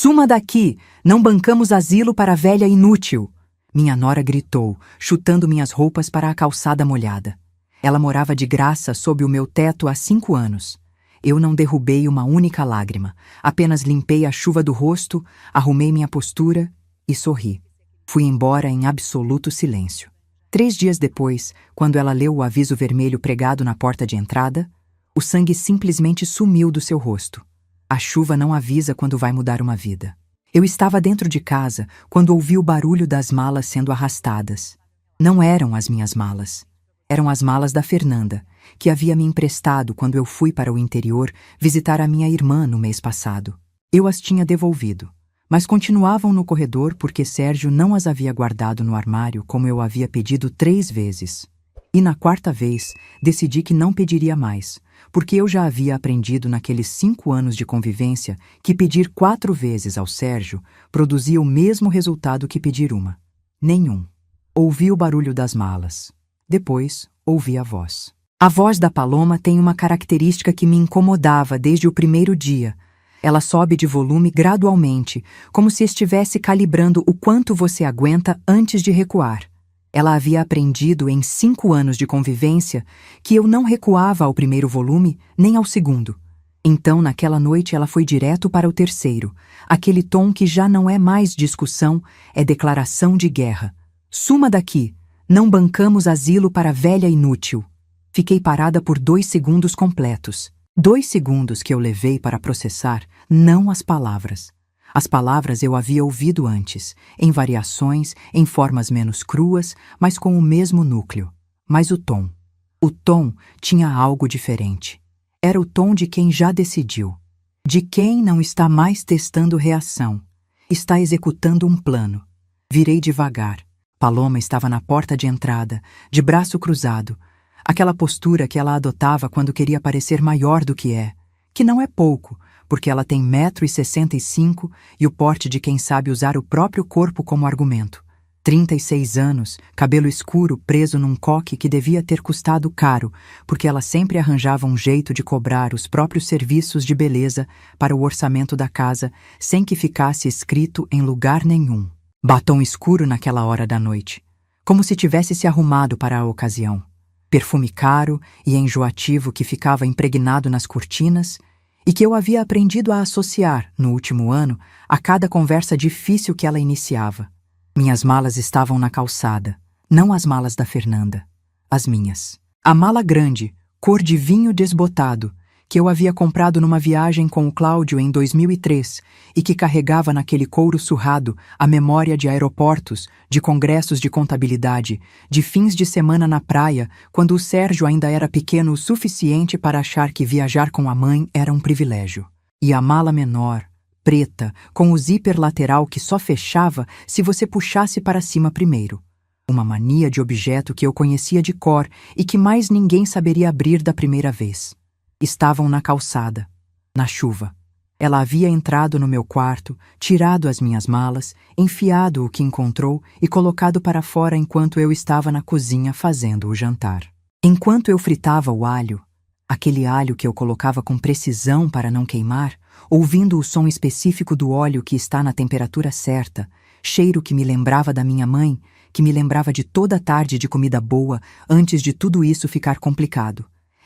Suma daqui! Não bancamos asilo para velha inútil! Minha nora gritou, chutando minhas roupas para a calçada molhada. Ela morava de graça sob o meu teto há 5 anos. Eu não derrubei uma única lágrima, apenas limpei a chuva do rosto, arrumei minha postura e sorri. Fui embora em absoluto silêncio. 3 dias depois, quando ela leu o aviso vermelho pregado na porta de entrada, o sangue simplesmente sumiu do seu rosto. A chuva não avisa quando vai mudar uma vida. Eu estava dentro de casa quando ouvi o barulho das malas sendo arrastadas. Não eram as minhas malas. Eram as malas da Fernanda, que havia me emprestado quando eu fui para o interior visitar a minha irmã no mês passado. Eu as tinha devolvido, mas continuavam no corredor porque Sérgio não as havia guardado no armário como eu havia pedido 3 vezes. E na 4ª vez, decidi que não pediria mais, porque eu já havia aprendido naqueles 5 anos de convivência que pedir 4 vezes ao Sérgio produzia o mesmo resultado que pedir uma. Nenhum. Ouvi o barulho das malas. Depois, ouvi a voz. A voz da Paloma tem uma característica que me incomodava desde o primeiro dia. Ela sobe de volume gradualmente, como se estivesse calibrando o quanto você aguenta antes de recuar. Ela havia aprendido em 5 anos de convivência que eu não recuava ao primeiro volume nem ao segundo. Então, naquela noite, ela foi direto para o terceiro, aquele tom que já não é mais discussão, é declaração de guerra. Suma daqui! Não bancamos asilo para velha inútil. Fiquei parada por 2 segundos completos. 2 segundos que eu levei para processar, não as palavras. As palavras eu havia ouvido antes, em variações, em formas menos cruas, mas com o mesmo núcleo. Mas o tom. O tom tinha algo diferente. Era o tom de quem já decidiu. De quem não está mais testando reação. Está executando um plano. Virei devagar. Paloma estava na porta de entrada, de braço cruzado. Aquela postura que ela adotava quando queria parecer maior do que não é pouco, porque ela tem 1,65 m e o porte de quem sabe usar o próprio corpo como argumento. 36 anos, cabelo escuro preso num coque que devia ter custado caro, porque ela sempre arranjava um jeito de cobrar os próprios serviços de beleza para o orçamento da casa, sem que ficasse escrito em lugar nenhum. Batom escuro naquela hora da noite, como se tivesse se arrumado para a ocasião. Perfume caro e enjoativo que ficava impregnado nas cortinas e que eu havia aprendido a associar, no último ano, a cada conversa difícil que ela iniciava. Minhas malas estavam na calçada, não as malas da Fernanda, as minhas. A mala grande, cor de vinho desbotado, que eu havia comprado numa viagem com o Cláudio em 2003 e que carregava naquele couro surrado a memória de aeroportos, de congressos de contabilidade, de fins de semana na praia, quando o Sérgio ainda era pequeno o suficiente para achar que viajar com a mãe era um privilégio. E a mala menor, preta, com o zíper lateral que só fechava se você puxasse para cima primeiro. Uma mania de objeto que eu conhecia de cor e que mais ninguém saberia abrir da primeira vez. Estavam na calçada, na chuva. Ela havia entrado no meu quarto, tirado as minhas malas, enfiado o que encontrou e colocado para fora enquanto eu estava na cozinha fazendo o jantar. Enquanto eu fritava o alho, aquele alho que eu colocava com precisão para não queimar, ouvindo o som específico do óleo que está na temperatura certa, cheiro que me lembrava da minha mãe, que me lembrava de toda a tarde de comida boa antes de tudo isso ficar complicado.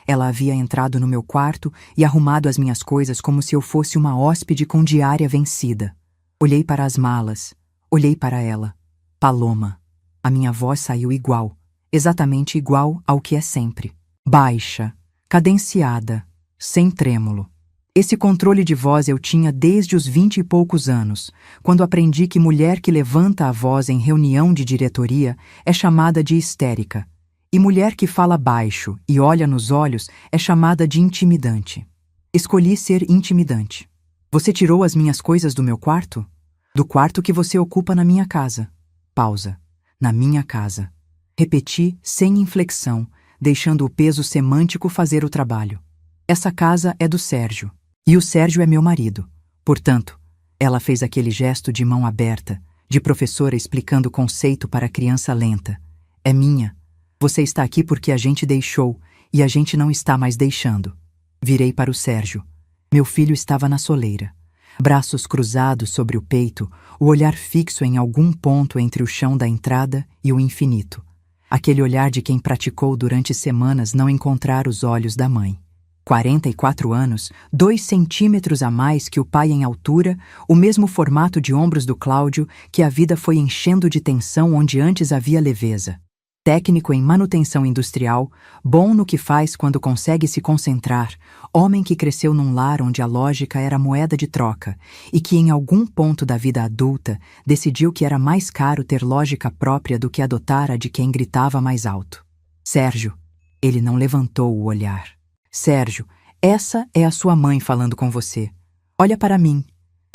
Ela havia entrado no meu quarto e arrumado as minhas coisas como se eu fosse uma hóspede com diária vencida. Olhei para as malas. Olhei para ela. Paloma. A minha voz saiu igual. Exatamente igual ao que é sempre. Baixa. Cadenciada. Sem trêmulo. Esse controle de voz eu tinha desde os 20 e poucos anos, quando aprendi que mulher que levanta a voz em reunião de diretoria é chamada de histérica. E mulher que fala baixo e olha nos olhos é chamada de intimidante. Escolhi ser intimidante. Você tirou as minhas coisas do meu quarto? Do quarto que você ocupa na minha casa. Pausa. Na minha casa. Repeti sem inflexão, deixando o peso semântico fazer o trabalho. Essa casa é do Sérgio. E o Sérgio é meu marido. Portanto, ela fez aquele gesto de mão aberta, de professora explicando o conceito para criança lenta. É minha. Você está aqui porque a gente deixou, e a gente não está mais deixando. Virei para o Sérgio. Meu filho estava na soleira. Braços cruzados sobre o peito, o olhar fixo em algum ponto entre o chão da entrada e o infinito. Aquele olhar de quem praticou durante semanas não encontrar os olhos da mãe. 44 anos, 2 centímetros a mais que o pai em altura, o mesmo formato de ombros do Cláudio, que a vida foi enchendo de tensão onde antes havia leveza. Técnico em manutenção industrial, bom no que faz quando consegue se concentrar, homem que cresceu num lar onde a lógica era moeda de troca e que em algum ponto da vida adulta decidiu que era mais caro ter lógica própria do que adotar a de quem gritava mais alto. Sérgio, ele não levantou o olhar. Sérgio, essa é a sua mãe falando com você. Olha para mim.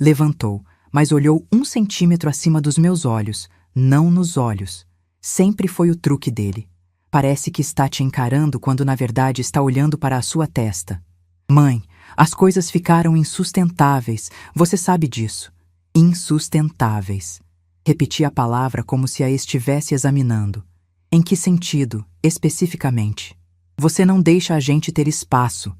Levantou, mas olhou 1 centímetro acima dos meus olhos, não nos olhos. Sempre foi o truque dele. Parece que está te encarando quando na verdade está olhando para a sua testa. Mãe, as coisas ficaram insustentáveis, você sabe disso. Insustentáveis. Repeti a palavra como se a estivesse examinando. Em que sentido, especificamente? Você não deixa a gente ter espaço.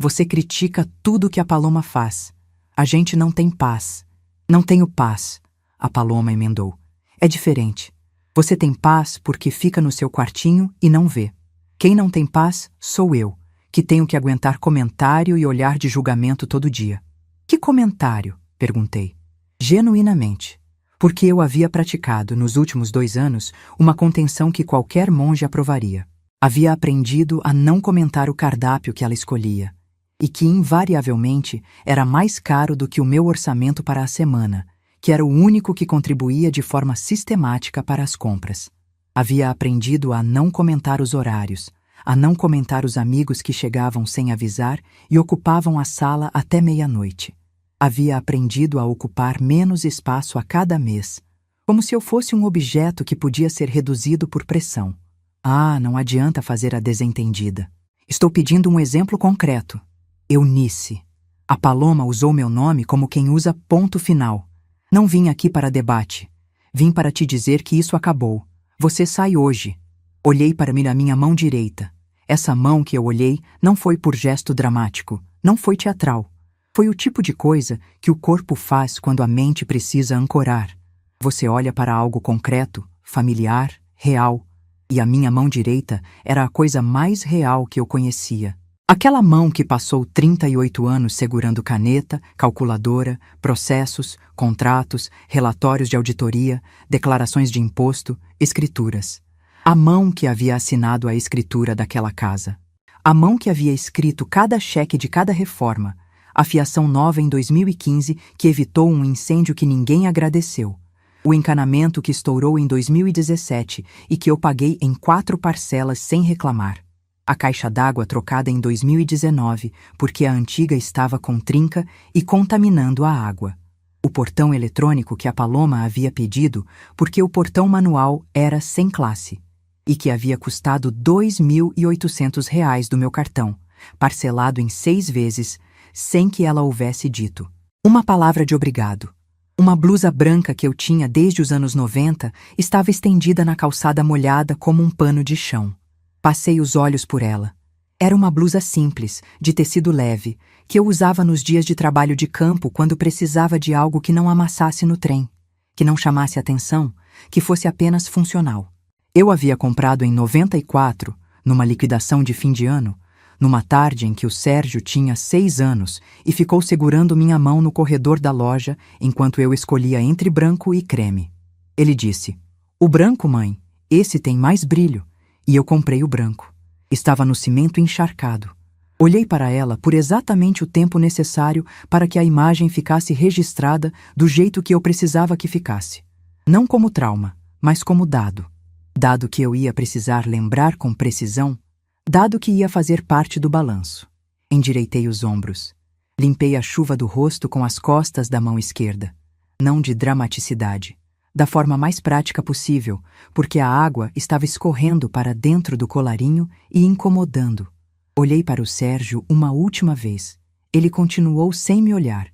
Você critica tudo que a Paloma faz. A gente não tem paz. Não tenho paz, a Paloma emendou. É diferente. Você tem paz porque fica no seu quartinho e não vê. Quem não tem paz sou eu, que tenho que aguentar comentário e olhar de julgamento todo dia. Que comentário? Perguntei. Genuinamente. Porque eu havia praticado, nos últimos 2 anos, uma contenção que qualquer monge aprovaria. Havia aprendido a não comentar o cardápio que ela escolhia, e que invariavelmente era mais caro do que o meu orçamento para a semana, que era o único que contribuía de forma sistemática para as compras. Havia aprendido a não comentar os horários, a não comentar os amigos que chegavam sem avisar e ocupavam a sala até meia-noite. Havia aprendido a ocupar menos espaço a cada mês, como se eu fosse um objeto que podia ser reduzido por pressão. Ah, não adianta fazer a desentendida. Estou pedindo um exemplo concreto. Eunice. A Paloma usou meu nome como quem usa ponto final. Não vim aqui para debate. Vim para te dizer que isso acabou. Você sai hoje. Olhei para minha mão direita. Essa mão que eu olhei não foi por gesto dramático, não foi teatral. Foi o tipo de coisa que o corpo faz quando a mente precisa ancorar. Você olha para algo concreto, familiar, real. E a minha mão direita era a coisa mais real que eu conhecia. Aquela mão que passou 38 anos segurando caneta, calculadora, processos, contratos, relatórios de auditoria, declarações de imposto, escrituras. A mão que havia assinado a escritura daquela casa. A mão que havia escrito cada cheque de cada reforma. A fiação nova em 2015 que evitou um incêndio que ninguém agradeceu. O encanamento que estourou em 2017 e que eu paguei em 4 parcelas sem reclamar. A caixa d'água trocada em 2019 porque a antiga estava com trinca e contaminando a água. O portão eletrônico que a Paloma havia pedido porque o portão manual era sem classe e que havia custado R$ 2.800 do meu cartão, parcelado em 6 vezes, sem que ela houvesse dito uma palavra de obrigado. Uma blusa branca que eu tinha desde os anos 90 estava estendida na calçada molhada como um pano de chão. Passei os olhos por ela. Era uma blusa simples, de tecido leve, que eu usava nos dias de trabalho de campo quando precisava de algo que não amassasse no trem, que não chamasse atenção, que fosse apenas funcional. Eu havia comprado em 94, numa liquidação de fim de ano, numa tarde em que o Sérgio tinha 6 anos e ficou segurando minha mão no corredor da loja enquanto eu escolhia entre branco e creme. Ele disse: "O branco, mãe, esse tem mais brilho." E eu comprei o branco. Estava no cimento encharcado. Olhei para ela por exatamente o tempo necessário para que a imagem ficasse registrada do jeito que eu precisava que ficasse. Não como trauma, mas como dado. Dado que eu ia precisar lembrar com precisão, dado que ia fazer parte do balanço. Endireitei os ombros. Limpei a chuva do rosto com as costas da mão esquerda. Não de dramaticidade. Da forma mais prática possível, porque a água estava escorrendo para dentro do colarinho e incomodando. Olhei para o Sérgio uma última vez. Ele continuou sem me olhar,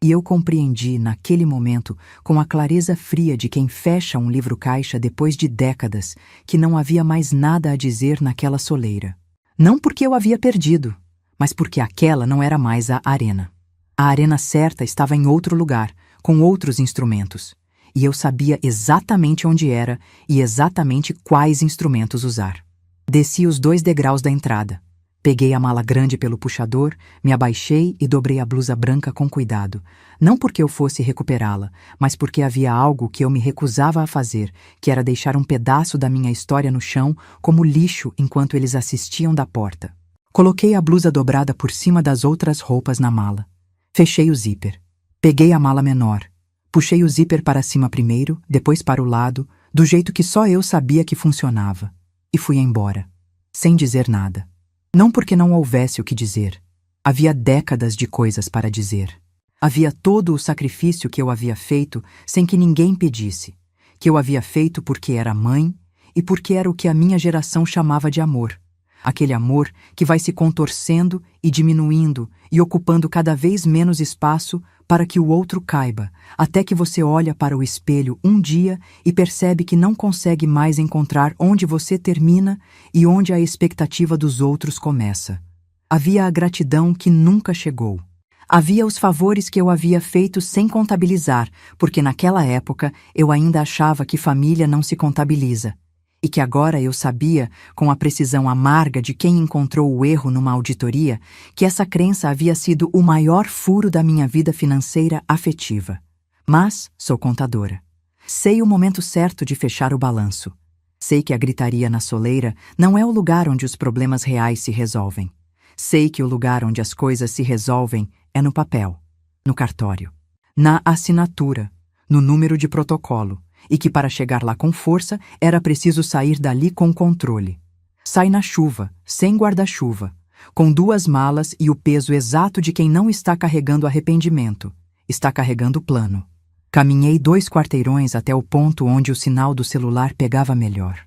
e eu compreendi, naquele momento, com a clareza fria de quem fecha um livro-caixa depois de décadas, que não havia mais nada a dizer naquela soleira. Não porque eu havia perdido, mas porque aquela não era mais a arena. A arena certa estava em outro lugar, com outros instrumentos. E eu sabia exatamente onde era e exatamente quais instrumentos usar. Desci os 2 degraus da entrada. Peguei a mala grande pelo puxador, me abaixei e dobrei a blusa branca com cuidado. Não porque eu fosse recuperá-la, mas porque havia algo que eu me recusava a fazer, que era deixar um pedaço da minha história no chão como lixo enquanto eles assistiam da porta. Coloquei a blusa dobrada por cima das outras roupas na mala. Fechei o zíper. Peguei a mala menor. Puxei o zíper para cima primeiro, depois para o lado, do jeito que só eu sabia que funcionava. E fui embora, sem dizer nada. Não porque não houvesse o que dizer. Havia décadas de coisas para dizer. Havia todo o sacrifício que eu havia feito sem que ninguém pedisse, que eu havia feito porque era mãe e porque era o que a minha geração chamava de amor. Aquele amor que vai se contorcendo e diminuindo e ocupando cada vez menos espaço para que o outro caiba, até que você olha para o espelho um dia e percebe que não consegue mais encontrar onde você termina e onde a expectativa dos outros começa. Havia a gratidão que nunca chegou. Havia os favores que eu havia feito sem contabilizar, porque naquela época eu ainda achava que família não se contabiliza. E que agora eu sabia, com a precisão amarga de quem encontrou o erro numa auditoria, que essa crença havia sido o maior furo da minha vida financeira afetiva. Mas sou contadora. Sei o momento certo de fechar o balanço. Sei que a gritaria na soleira não é o lugar onde os problemas reais se resolvem. Sei que o lugar onde as coisas se resolvem é no papel, no cartório, na assinatura, no número de protocolo, e que para chegar lá com força era preciso sair dali com controle. Sai na chuva, sem guarda-chuva, com 2 malas e o peso exato de quem não está carregando arrependimento, está carregando plano. Caminhei 2 quarteirões até o ponto onde o sinal do celular pegava melhor.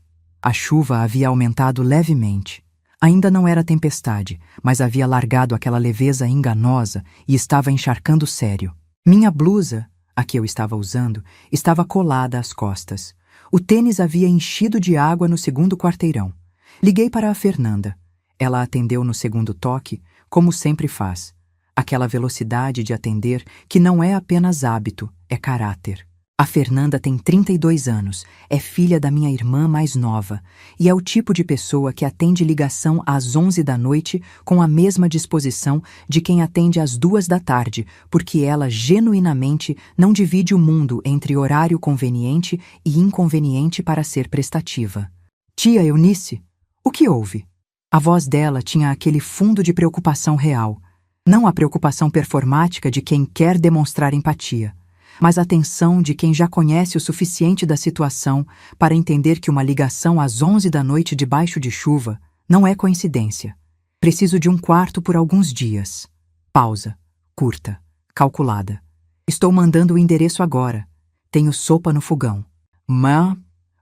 A chuva havia aumentado levemente. Ainda não era tempestade, mas havia largado aquela leveza enganosa e estava encharcando sério. Minha blusa, a que eu estava usando, estava colada às costas. O tênis havia enchido de água no 2º quarteirão. Liguei para a Fernanda. Ela atendeu no 2º toque, como sempre faz. Aquela velocidade de atender que não é apenas hábito, é caráter. A Fernanda tem 32 anos, é filha da minha irmã mais nova e é o tipo de pessoa que atende ligação às 11 da noite com a mesma disposição de quem atende às 2 da tarde, porque ela genuinamente não divide o mundo entre horário conveniente e inconveniente para ser prestativa. Tia Eunice, o que houve? A voz dela tinha aquele fundo de preocupação real, não a preocupação performática de quem quer demonstrar empatia, mas a atenção de quem já conhece o suficiente da situação para entender que uma ligação às 11 da noite debaixo de chuva não é coincidência. Preciso de um quarto por alguns dias. Pausa. Curta. Calculada. Estou mandando o endereço agora. Tenho sopa no fogão.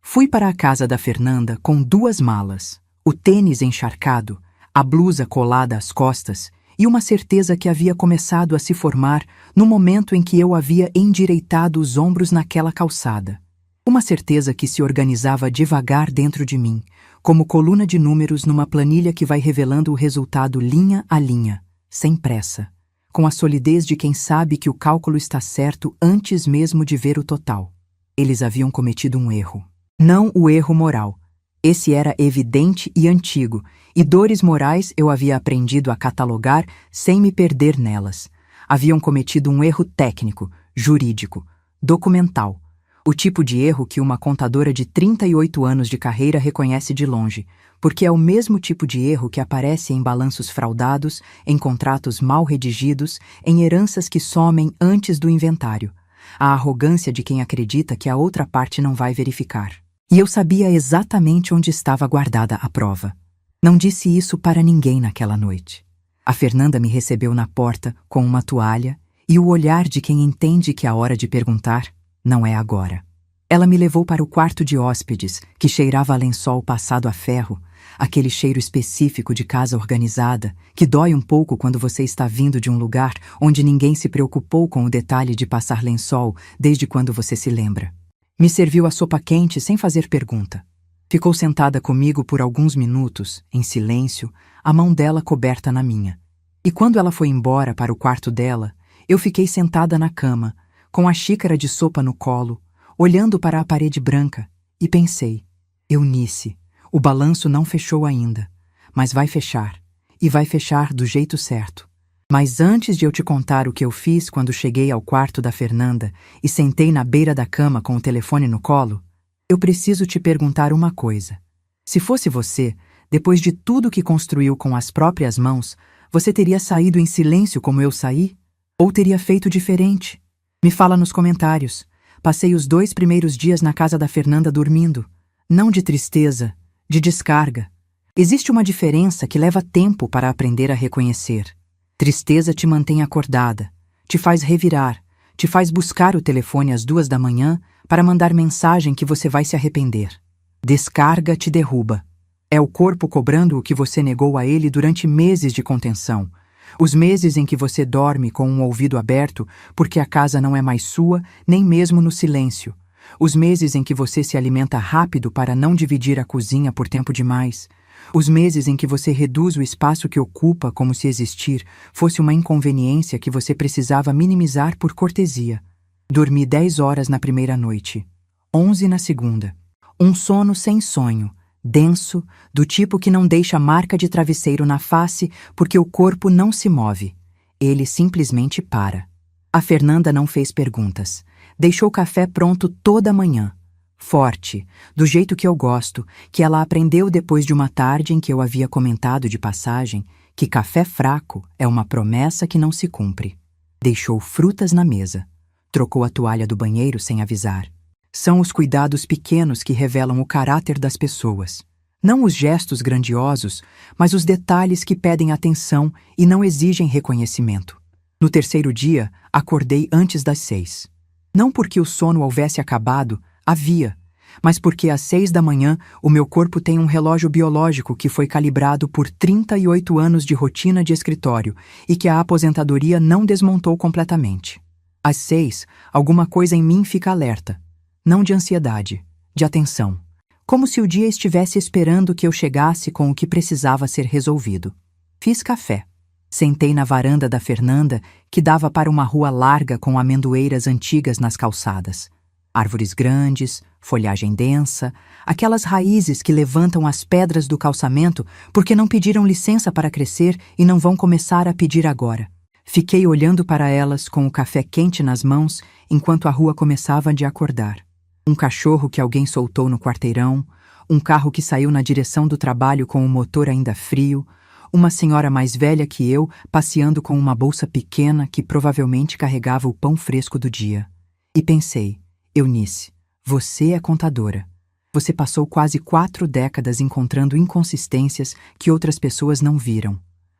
Fui para a casa da Fernanda com 2 malas, o tênis encharcado, a blusa colada às costas e uma certeza que havia começado a se formar no momento em que eu havia endireitado os ombros naquela calçada. Uma certeza que se organizava devagar dentro de mim, como coluna de números numa planilha que vai revelando o resultado linha a linha, sem pressa, com a solidez de quem sabe que o cálculo está certo antes mesmo de ver o total. Eles haviam cometido um erro. Não o erro moral. Esse era evidente e antigo, e dores morais eu havia aprendido a catalogar sem me perder nelas. Haviam cometido um erro técnico, jurídico, documental. O tipo de erro que uma contadora de 38 anos de carreira reconhece de longe, porque é o mesmo tipo de erro que aparece em balanços fraudados, em contratos mal redigidos, em heranças que somem antes do inventário. A arrogância de quem acredita que a outra parte não vai verificar. E eu sabia exatamente onde estava guardada a prova. Não disse isso para ninguém naquela noite. A Fernanda me recebeu na porta com uma toalha e o olhar de quem entende que a hora de perguntar não é agora. Ela me levou para o quarto de hóspedes, que cheirava a lençol passado a ferro, aquele cheiro específico de casa organizada, que dói um pouco quando você está vindo de um lugar onde ninguém se preocupou com o detalhe de passar lençol desde quando você se lembra. Me serviu a sopa quente sem fazer pergunta. Ficou sentada comigo por alguns minutos, em silêncio, a mão dela coberta na minha. E quando ela foi embora para o quarto dela, Eu fiquei sentada na cama, com a xícara de sopa no colo, olhando para a parede branca, e pensei: Eunice, o balanço não fechou ainda, mas vai fechar, e vai fechar do jeito certo. Mas antes de eu te contar o que eu fiz quando cheguei ao quarto da Fernanda e sentei na beira da cama com o telefone no colo, eu preciso te perguntar uma coisa. Se fosse você, depois de tudo que construiu com as próprias mãos, você teria saído em silêncio como eu saí? Ou teria feito diferente? Me fala nos comentários. Passei os 2 primeiros dias na casa da Fernanda dormindo. Não de tristeza, de descarga. Existe uma diferença que leva tempo para aprender a reconhecer. Tristeza te mantém acordada, te faz revirar, te faz buscar o telefone às 2 da manhã para mandar mensagem que você vai se arrepender. Descarga te derruba. É o corpo cobrando o que você negou a ele durante meses de contenção. Os meses em que você dorme com um ouvido aberto porque a casa não é mais sua, nem mesmo no silêncio. Os meses em que você se alimenta rápido para não dividir a cozinha por tempo demais. Os meses em que você reduz o espaço que ocupa como se existir fosse uma inconveniência que você precisava minimizar por cortesia. Dormi 10 horas na primeira noite, 11 na segunda. Um sono sem sonho, denso, do tipo que não deixa marca de travesseiro na face porque o corpo não se move. Ele simplesmente para. A Fernanda não fez perguntas. Deixou o café pronto toda manhã. Forte, do jeito que eu gosto, que ela aprendeu depois de uma tarde em que eu havia comentado de passagem que café fraco é uma promessa que não se cumpre. Deixou frutas na mesa. Trocou a toalha do banheiro sem avisar. São os cuidados pequenos que revelam o caráter das pessoas. Não os gestos grandiosos, mas os detalhes que pedem atenção e não exigem reconhecimento. No terceiro dia, acordei antes das 6. Não porque o sono houvesse acabado, havia, mas porque às 6 da manhã o meu corpo tem um relógio biológico que foi calibrado por 38 anos de rotina de escritório e que a aposentadoria não desmontou completamente. Às 6, alguma coisa em mim fica alerta. Não de ansiedade, de atenção. Como se o dia estivesse esperando que eu chegasse com o que precisava ser resolvido. Fiz café. Sentei na varanda da Fernanda, que dava para uma rua larga com amendoeiras antigas nas calçadas. Árvores grandes, folhagem densa, aquelas raízes que levantam as pedras do calçamento porque não pediram licença para crescer e não vão começar a pedir agora. Fiquei olhando para elas com o café quente nas mãos enquanto a rua começava de acordar. Um cachorro que alguém soltou no quarteirão, um carro que saiu na direção do trabalho com o motor ainda frio, uma senhora mais velha que eu passeando com uma bolsa pequena que provavelmente carregava o pão fresco do dia. E pensei: Eunice, você é contadora. Você passou quase 4 décadas encontrando inconsistências que outras pessoas não viram.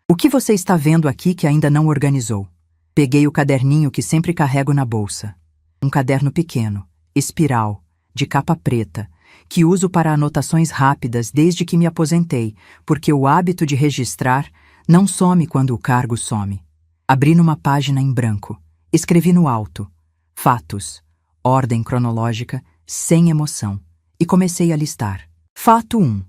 O que você está vendo aqui que ainda não organizou? Peguei o caderninho que sempre carrego na bolsa. Um caderno pequeno, espiral, de capa preta, que uso para anotações rápidas desde que me aposentei, porque o hábito de registrar não some quando o cargo some. Abri numa página em branco. Escrevi no alto: fatos, ordem cronológica, sem emoção, e comecei a listar. Fato 1.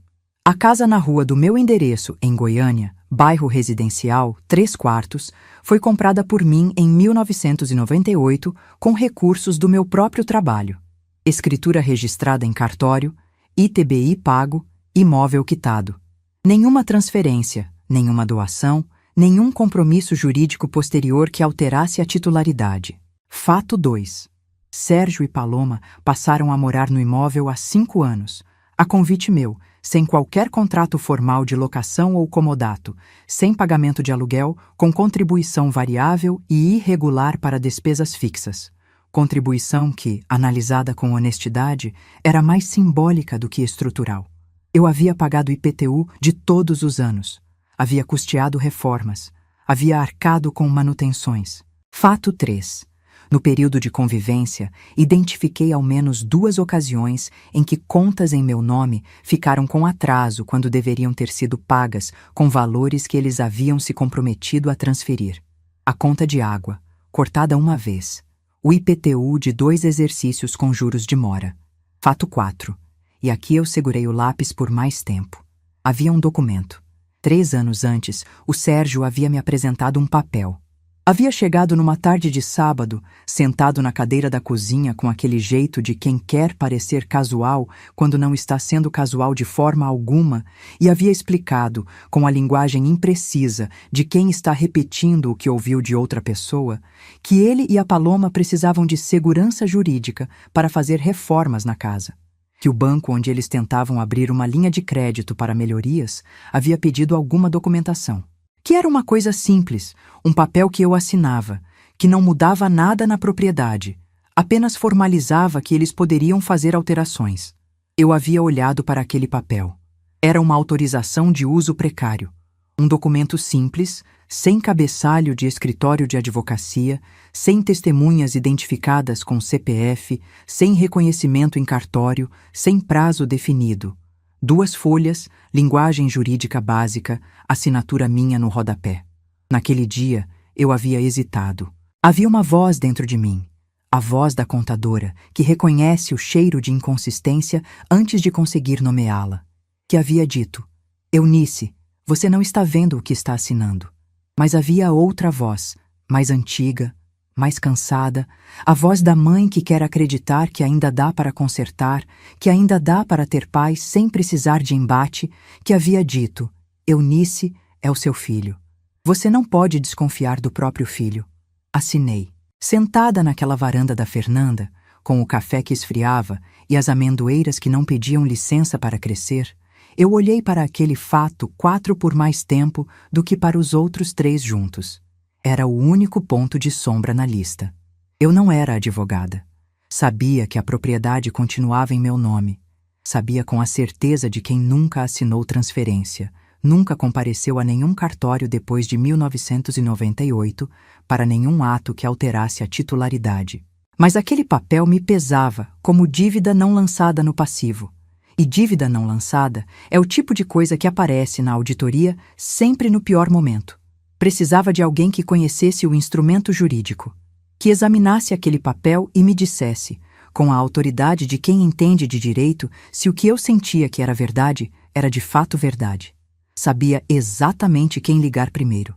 A casa na rua do meu endereço, em Goiânia, bairro residencial, 3 quartos, foi comprada por mim em 1998 com recursos do meu próprio trabalho. Escritura registrada em cartório, ITBI pago, imóvel quitado. Nenhuma transferência, nenhuma doação, nenhum compromisso jurídico posterior que alterasse a titularidade. Fato 2. Sérgio e Paloma passaram a morar no imóvel há 5 anos, a convite meu, sem qualquer contrato formal de locação ou comodato, sem pagamento de aluguel, com contribuição variável e irregular para despesas fixas. Contribuição que, analisada com honestidade, era mais simbólica do que estrutural. Eu havia pagado IPTU de todos os anos, havia custeado reformas, havia arcado com manutenções. Fato 3. No período de convivência, identifiquei ao menos 2 ocasiões em que contas em meu nome ficaram com atraso quando deveriam ter sido pagas com valores que eles haviam se comprometido a transferir. A conta de água, cortada uma vez. O IPTU de 2 exercícios com juros de mora. Fato 4. E aqui eu segurei o lápis por mais tempo. Havia um documento. 3 anos antes, o Sérgio havia me apresentado um papel. Havia chegado numa tarde de sábado, sentado na cadeira da cozinha com aquele jeito de quem quer parecer casual quando não está sendo casual de forma alguma, e havia explicado, com a linguagem imprecisa de quem está repetindo o que ouviu de outra pessoa, que ele e a Paloma precisavam de segurança jurídica para fazer reformas na casa. Que o banco onde eles tentavam abrir uma linha de crédito para melhorias havia pedido alguma documentação. Que era uma coisa simples, um papel que eu assinava, que não mudava nada na propriedade, apenas formalizava que eles poderiam fazer alterações. Eu havia olhado para aquele papel. Era uma autorização de uso precário. Um documento simples, sem cabeçalho de escritório de advocacia, sem testemunhas identificadas com CPF, sem reconhecimento em cartório, sem prazo definido. 2 folhas, linguagem jurídica básica, assinatura minha no rodapé. Naquele dia, eu havia hesitado. Havia uma voz dentro de mim, a voz da contadora, que reconhece o cheiro de inconsistência antes de conseguir nomeá-la, que havia dito: Eunice, você não está vendo o que está assinando. Mas havia outra voz, mais antiga, mais cansada, a voz da mãe que quer acreditar que ainda dá para consertar, que ainda dá para ter paz sem precisar de embate, que havia dito: Eunice é o seu filho. Você não pode desconfiar do próprio filho. Assinei. Sentada naquela varanda da Fernanda, com o café que esfriava e as amendoeiras que não pediam licença para crescer, eu olhei para aquele fato 4 por mais tempo do que para os outros 3 juntos. Era o único ponto de sombra na lista. Eu não era advogada. Sabia que a propriedade continuava em meu nome. Sabia com a certeza de quem nunca assinou transferência, nunca compareceu a nenhum cartório depois de 1998 para nenhum ato que alterasse a titularidade. Mas aquele papel me pesava como dívida não lançada no passivo. E dívida não lançada é o tipo de coisa que aparece na auditoria sempre no pior momento. Precisava de alguém que conhecesse o instrumento jurídico, que examinasse aquele papel e me dissesse, com a autoridade de quem entende de direito, se o que eu sentia que era verdade era de fato verdade. Sabia exatamente quem ligar primeiro.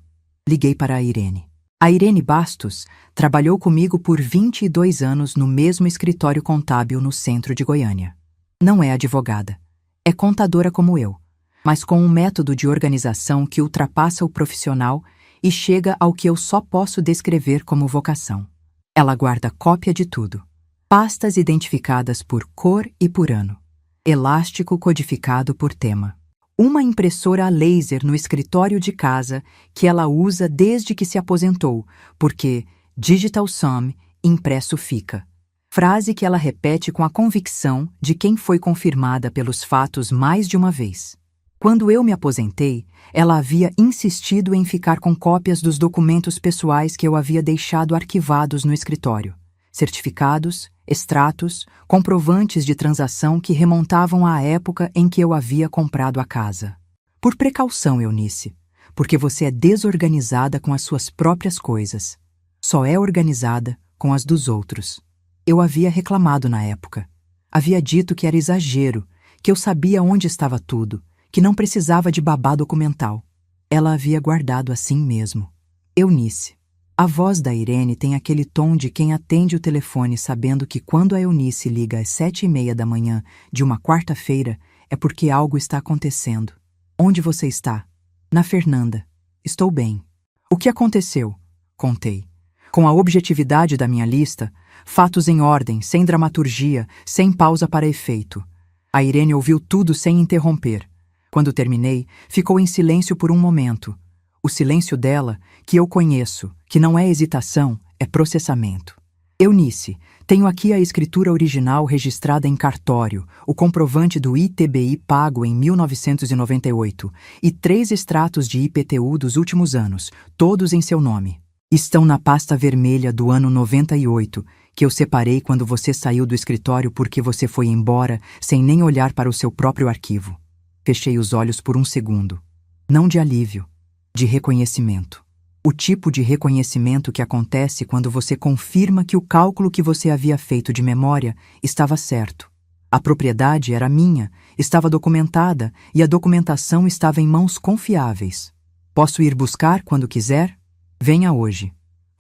Liguei para a Irene. A Irene Bastos trabalhou comigo por 22 anos no mesmo escritório contábil no centro de Goiânia. Não é advogada. É contadora como eu, mas com um método de organização que ultrapassa o profissional e chega ao que eu só posso descrever como vocação. Ela guarda cópia de tudo. Pastas identificadas por cor e por ano. Elástico codificado por tema. Uma impressora a laser no escritório de casa que ela usa desde que se aposentou, porque Digital Sum, impresso fica. Frase que ela repete com a convicção de quem foi confirmada pelos fatos mais de uma vez. Quando eu me aposentei, ela havia insistido em ficar com cópias dos documentos pessoais que eu havia deixado arquivados no escritório. Certificados, extratos, comprovantes de transação que remontavam à época em que eu havia comprado a casa. Por precaução, Eunice, porque você é desorganizada com as suas próprias coisas. Só é organizada com as dos outros. Eu havia reclamado na época. Havia dito que era exagero, que eu sabia onde estava tudo, que não precisava de babá documental. Ela havia guardado assim mesmo. Eunice. A voz da Irene tem aquele tom de quem atende o telefone sabendo que quando a Eunice liga às 7h30 da manhã de uma quarta-feira é porque algo está acontecendo. Onde você está? Na Fernanda. Estou bem. O que aconteceu? Contei. Com a objetividade da minha lista, fatos em ordem, sem dramaturgia, sem pausa para efeito. A Irene ouviu tudo sem interromper. Quando terminei, ficou em silêncio por um momento. O silêncio dela, que eu conheço, que não é hesitação, é processamento. Eunice, tenho aqui a escritura original registrada em cartório, o comprovante do ITBI pago em 1998 e 3 extratos de IPTU dos últimos anos, todos em seu nome. Estão na pasta vermelha do ano 98, que eu separei quando você saiu do escritório porque você foi embora sem nem olhar para o seu próprio arquivo. Fechei os olhos por um segundo. Não de alívio, de reconhecimento. O tipo de reconhecimento que acontece quando você confirma que o cálculo que você havia feito de memória estava certo. A propriedade era minha, estava documentada e a documentação estava em mãos confiáveis. Posso ir buscar quando quiser? Venha hoje.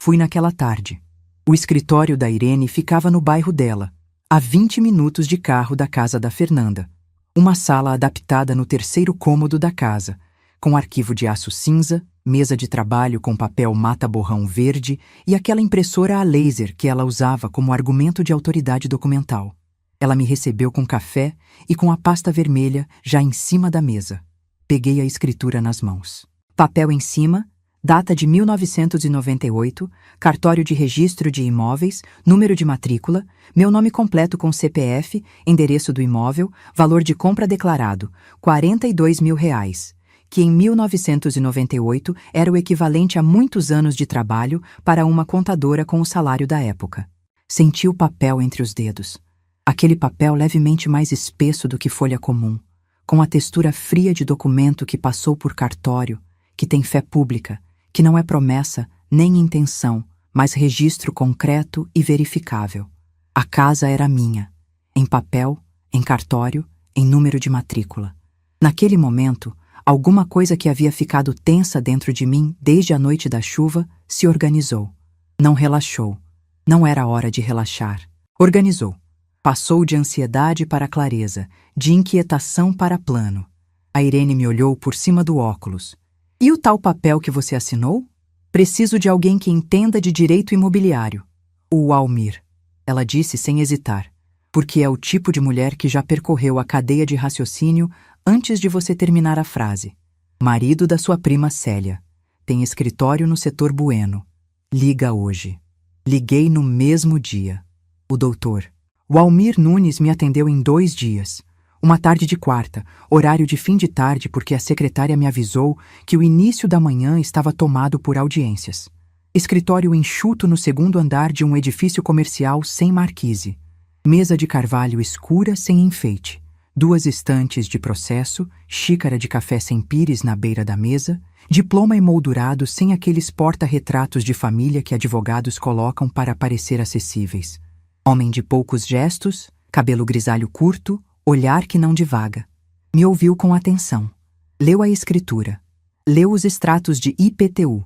Fui naquela tarde. O escritório da Irene ficava no bairro dela, a 20 minutos de carro da casa da Fernanda. Uma sala adaptada no terceiro cômodo da casa, com arquivo de aço cinza, mesa de trabalho com papel mata-borrão verde e aquela impressora a laser que ela usava como argumento de autoridade documental. Ela me recebeu com café e com a pasta vermelha já em cima da mesa. Peguei a escritura nas mãos. Papel em cima, data de 1998, cartório de registro de imóveis, número de matrícula, meu nome completo com CPF, endereço do imóvel, valor de compra declarado, R$42 mil, que em 1998 era o equivalente a muitos anos de trabalho para uma contadora com o salário da época. Senti o papel entre os dedos. Aquele papel levemente mais espesso do que folha comum, com a textura fria de documento que passou por cartório, que tem fé pública, que não é promessa nem intenção, mas registro concreto e verificável. A casa era minha, em papel, em cartório, em número de matrícula. Naquele momento, alguma coisa que havia ficado tensa dentro de mim desde a noite da chuva se organizou. Não relaxou. Não era hora de relaxar. Organizou. Passou de ansiedade para clareza, de inquietação para plano. A Irene me olhou por cima do óculos. E o tal papel que você assinou? Preciso de alguém que entenda de direito imobiliário. O Almir, ela disse sem hesitar, porque é o tipo de mulher que já percorreu a cadeia de raciocínio antes de você terminar a frase. Marido da sua prima Célia. Tem escritório no setor Bueno. Liga hoje. Liguei no mesmo dia. O doutor. O Almir Nunes me atendeu em 2 dias. Uma tarde de quarta, horário de fim de tarde porque a secretária me avisou que o início da manhã estava tomado por audiências. Escritório enxuto no segundo andar de um edifício comercial sem marquise. Mesa de carvalho escura sem enfeite. 2 estantes de processo, xícara de café sem pires na beira da mesa, diploma emoldurado sem aqueles porta-retratos de família que advogados colocam para parecer acessíveis. Homem de poucos gestos, cabelo grisalho curto, olhar que não divaga. Me ouviu com atenção. Leu a escritura. Leu os extratos de IPTU.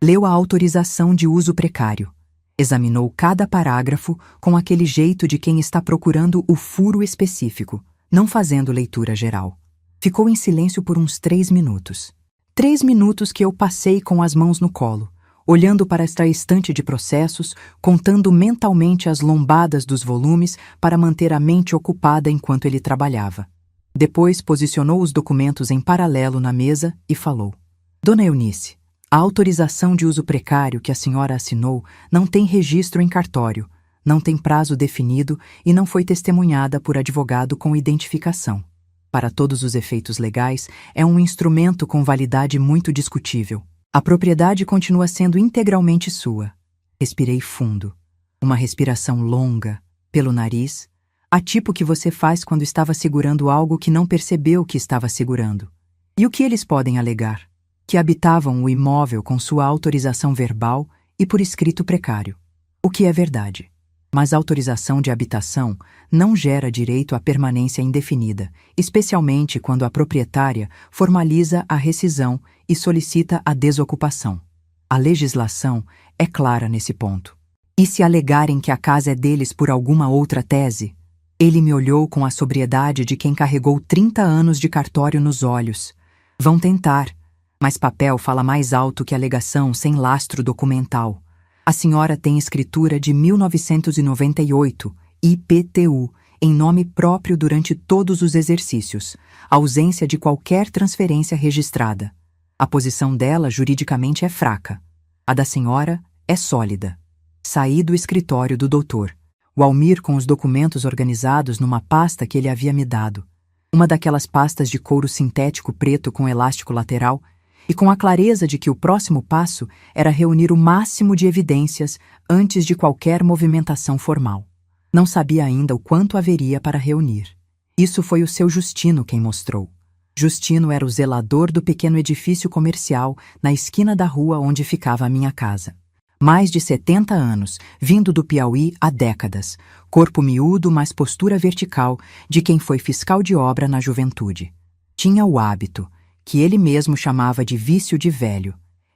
Leu a autorização de uso precário. Examinou cada parágrafo com aquele jeito de quem está procurando o furo específico, não fazendo leitura geral. Ficou em silêncio por uns 3 minutos. 3 minutos que eu passei com as mãos no colo, olhando para esta estante de processos, contando mentalmente as lombadas dos volumes para manter a mente ocupada enquanto ele trabalhava. Depois posicionou os documentos em paralelo na mesa e falou: Dona Eunice, a autorização de uso precário que a senhora assinou não tem registro em cartório, não tem prazo definido e não foi testemunhada por advogado com identificação. Para todos os efeitos legais, é um instrumento com validade muito discutível. A propriedade continua sendo integralmente sua. Respirei fundo. Uma respiração longa, pelo nariz, a tipo que você faz quando estava segurando algo que não percebeu que estava segurando. E o que eles podem alegar? Que habitavam o imóvel com sua autorização verbal e por escrito precário. O que é verdade. Mas a autorização de habitação não gera direito à permanência indefinida, especialmente quando a proprietária formaliza a rescisão e solicita a desocupação. A legislação é clara nesse ponto. E se alegarem que a casa é deles por alguma outra tese? Ele me olhou com a sobriedade de quem carregou 30 anos de cartório nos olhos. Vão tentar, mas papel fala mais alto que alegação sem lastro documental. A senhora tem escritura de 1998, IPTU, em nome próprio durante todos os exercícios, ausência de qualquer transferência registrada. A posição dela juridicamente é fraca. A da senhora é sólida. Saí do escritório do doutor. O Almir com os documentos organizados numa pasta que ele havia me dado. Uma daquelas pastas de couro sintético preto com elástico lateral, e com a clareza de que o próximo passo era reunir o máximo de evidências antes de qualquer movimentação formal. Não sabia ainda o quanto haveria para reunir. Isso foi o seu Justino quem mostrou. Justino era o zelador do pequeno edifício comercial na esquina da rua onde ficava a minha casa. Mais de 70 anos, vindo do Piauí há décadas, corpo miúdo, mas postura vertical de quem foi fiscal de obra na juventude. Tinha o hábito, que ele mesmo chamava de vício de velho.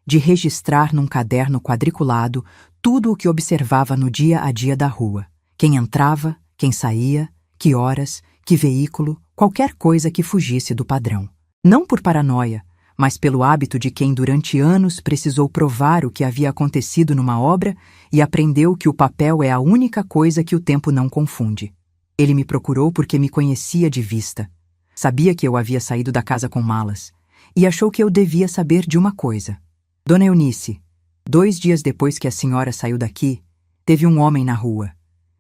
de registrar num caderno quadriculado tudo o que observava no dia a dia da rua. Quem entrava, quem saía, que horas, que veículo, qualquer coisa que fugisse do padrão. Não por paranoia, mas pelo hábito de quem durante anos precisou provar o que havia acontecido numa obra e aprendeu que o papel é a única coisa que o tempo não confunde. Ele me procurou porque me conhecia de vista. Sabia que eu havia saído da casa com malas e achou que eu devia saber de uma coisa. Dona Eunice, 2 dias depois que a senhora saiu daqui, teve um homem na rua.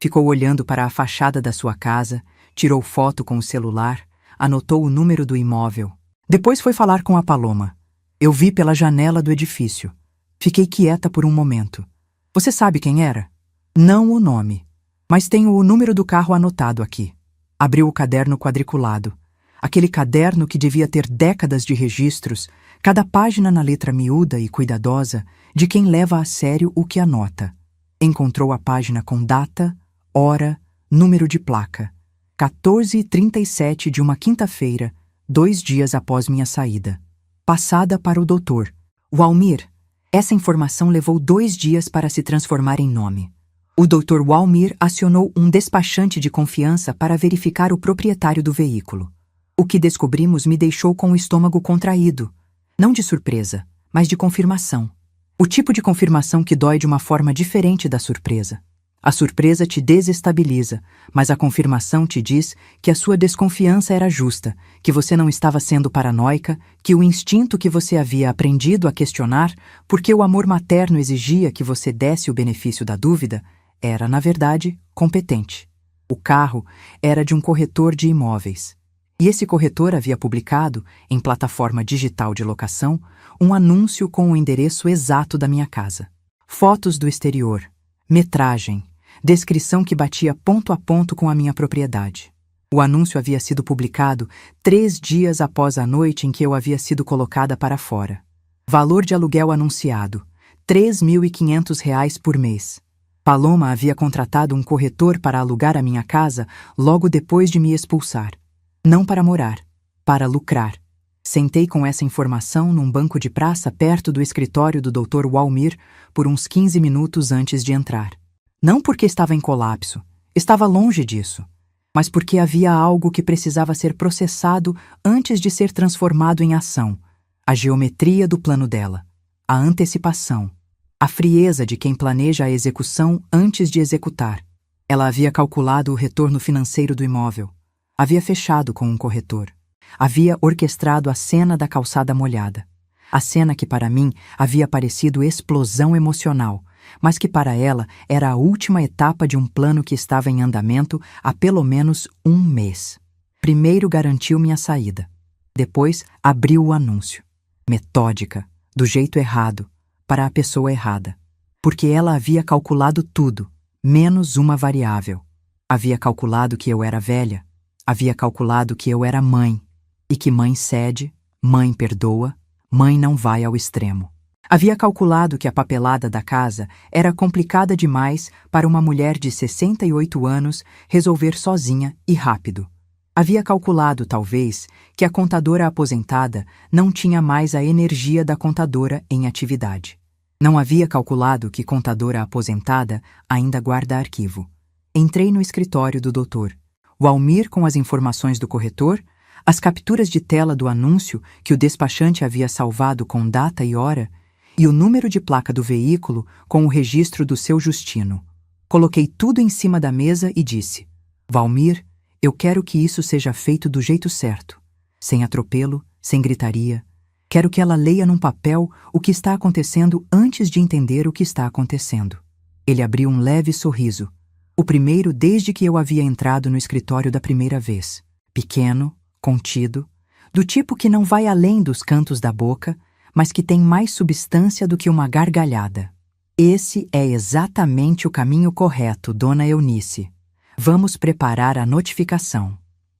Ficou olhando para a fachada da sua casa, tirou foto com o celular, anotou o número do imóvel. Depois foi falar com a Paloma. Eu vi pela janela do edifício. Fiquei quieta por um momento. Você sabe quem era? Não o nome, mas tenho o número do carro anotado aqui. Abriu o caderno quadriculado. Aquele caderno que devia ter décadas de registros, cada página na letra miúda e cuidadosa de quem leva a sério o que anota. Encontrou a página com data, hora, número de placa. 14h37 de uma quinta-feira, 2 dias após minha saída. Passada para o doutor. Walmir. Essa informação levou 2 dias para se transformar em nome. O Dr. Walmir acionou um despachante de confiança para verificar o proprietário do veículo. O que descobrimos me deixou com o estômago contraído. Não de surpresa, mas de confirmação. O tipo de confirmação que dói de uma forma diferente da surpresa. A surpresa te desestabiliza, mas a confirmação te diz que a sua desconfiança era justa, que você não estava sendo paranoica, que o instinto que você havia aprendido a questionar, porque o amor materno exigia que você desse o benefício da dúvida, era, na verdade, competente. O carro era de um corretor de imóveis. E esse corretor havia publicado, em plataforma digital de locação, um anúncio com o endereço exato da minha casa. Fotos do exterior, metragem, descrição que batia ponto a ponto com a minha propriedade. O anúncio havia sido publicado 3 dias após a noite em que eu havia sido colocada para fora. Valor de aluguel anunciado, R$ 3.500 por mês. Paloma havia contratado um corretor para alugar a minha casa logo depois de me expulsar. Não para morar, para lucrar. Sentei com essa informação num banco de praça perto do escritório do Dr. Walmir por uns 15 minutos antes de entrar. Não porque estava em colapso, estava longe disso, mas porque havia algo que precisava ser processado antes de ser transformado em ação. A geometria do plano dela, a antecipação, a frieza de quem planeja a execução antes de executar. Ela havia calculado o retorno financeiro do imóvel, havia fechado com um corretor, havia orquestrado a cena da calçada molhada. A cena que para mim havia parecido explosão emocional, mas que para ela era a última etapa de um plano que estava em andamento há pelo menos 1 mês. Primeiro garantiu minha saída. Depois abriu o anúncio. Metódica, do jeito errado, para a pessoa errada. Porque ela havia calculado tudo, menos uma variável. Havia calculado que eu era velha. Havia calculado que eu era mãe. E que mãe cede, mãe perdoa, mãe não vai ao extremo. Havia calculado que a papelada da casa era complicada demais para uma mulher de 68 anos resolver sozinha e rápido. Havia calculado, talvez, que a contadora aposentada não tinha mais a energia da contadora em atividade. Não havia calculado que contadora aposentada ainda guarda arquivo. Entrei no escritório do doutor. Walmir com as informações do corretor, as capturas de tela do anúncio que o despachante havia salvado com data e hora, e o número de placa do veículo com o registro do seu Justino. Coloquei tudo em cima da mesa e disse: Walmir, eu quero que isso seja feito do jeito certo. Sem atropelo, sem gritaria. Quero que ela leia num papel o que está acontecendo antes de entender o que está acontecendo. Ele abriu um leve sorriso. O primeiro desde que eu havia entrado no escritório da primeira vez. Pequeno, contido, do tipo que não vai além dos cantos da boca, mas que tem mais substância do que uma gargalhada. Esse é exatamente o caminho correto, Dona Eunice. Vamos preparar a notificação.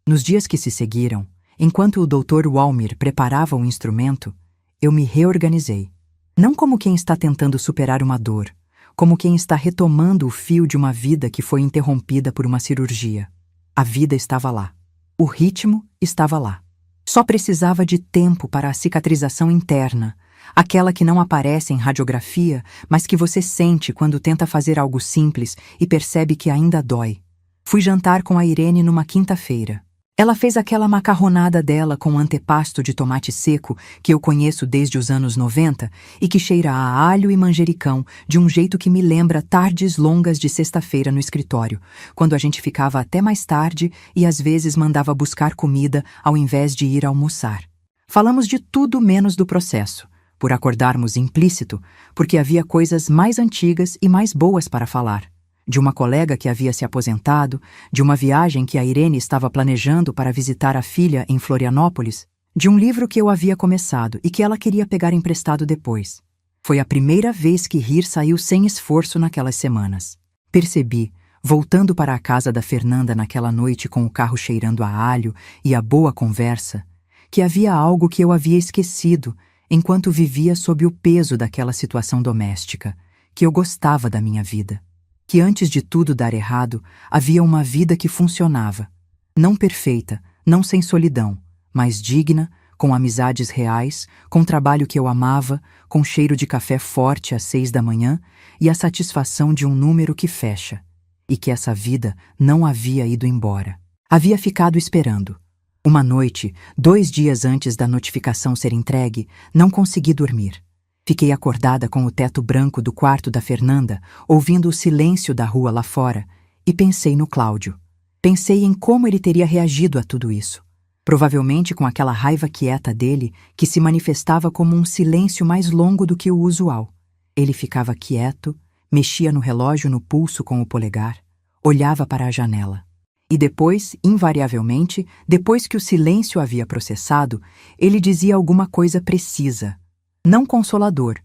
Nos dias que se seguiram, enquanto o Dr. Walmir preparava o instrumento, eu me reorganizei. Não como quem está tentando superar uma dor, como quem está retomando o fio de uma vida que foi interrompida por uma cirurgia. A vida estava lá. O ritmo estava lá. Só precisava de tempo para a cicatrização interna, aquela que não aparece em radiografia, mas que você sente quando tenta fazer algo simples e percebe que ainda dói. Fui jantar com a Irene numa quinta-feira. Ela fez aquela macarronada dela com antepasto de tomate seco que eu conheço desde os anos 90 e que cheira a alho e manjericão de um jeito que me lembra tardes longas de sexta-feira no escritório, quando a gente ficava até mais tarde e às vezes mandava buscar comida ao invés de ir almoçar. Falamos de tudo menos do processo, por acordarmos implícito, porque havia coisas mais antigas e mais boas para falar. De uma colega que havia se aposentado, de uma viagem que a Irene estava planejando para visitar a filha em Florianópolis, de um livro que eu havia começado e que ela queria pegar emprestado depois. Foi a primeira vez que rir saiu sem esforço naquelas semanas. Percebi, voltando para a casa da Fernanda naquela noite com o carro cheirando a alho e a boa conversa, que havia algo que eu havia esquecido enquanto vivia sob o peso daquela situação doméstica, que eu gostava da minha vida. Que antes de tudo dar errado, havia uma vida que funcionava. Não perfeita, não sem solidão, mas digna, com amizades reais, com trabalho que eu amava, com cheiro de café forte às 6 da manhã e a satisfação de um número que fecha. E que essa vida não havia ido embora. Havia ficado esperando. Uma noite, 2 dias antes da notificação ser entregue, não consegui dormir. Fiquei acordada com o teto branco do quarto da Fernanda, ouvindo o silêncio da rua lá fora, e pensei no Cláudio. Pensei em como ele teria reagido a tudo isso. Provavelmente com aquela raiva quieta dele, que se manifestava como um silêncio mais longo do que o usual. Ele ficava quieto, mexia no relógio no pulso com o polegar, olhava para a janela. E depois, invariavelmente, depois que o silêncio havia processado, ele dizia alguma coisa precisa. Não consolador,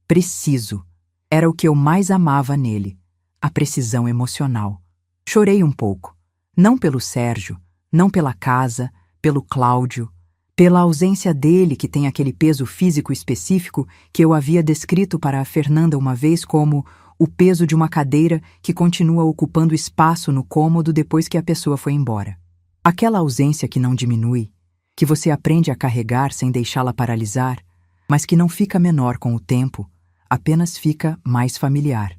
preciso. Era o que eu mais amava nele, a precisão emocional. Chorei um pouco, não pelo Sérgio, não pela casa, pelo Cláudio, pela ausência dele que tem aquele peso físico específico que eu havia descrito para a Fernanda uma vez como o peso de uma cadeira que continua ocupando espaço no cômodo depois que a pessoa foi embora. Aquela ausência que não diminui, que você aprende a carregar sem deixá-la paralisar, mas que não fica menor com o tempo, apenas fica mais familiar.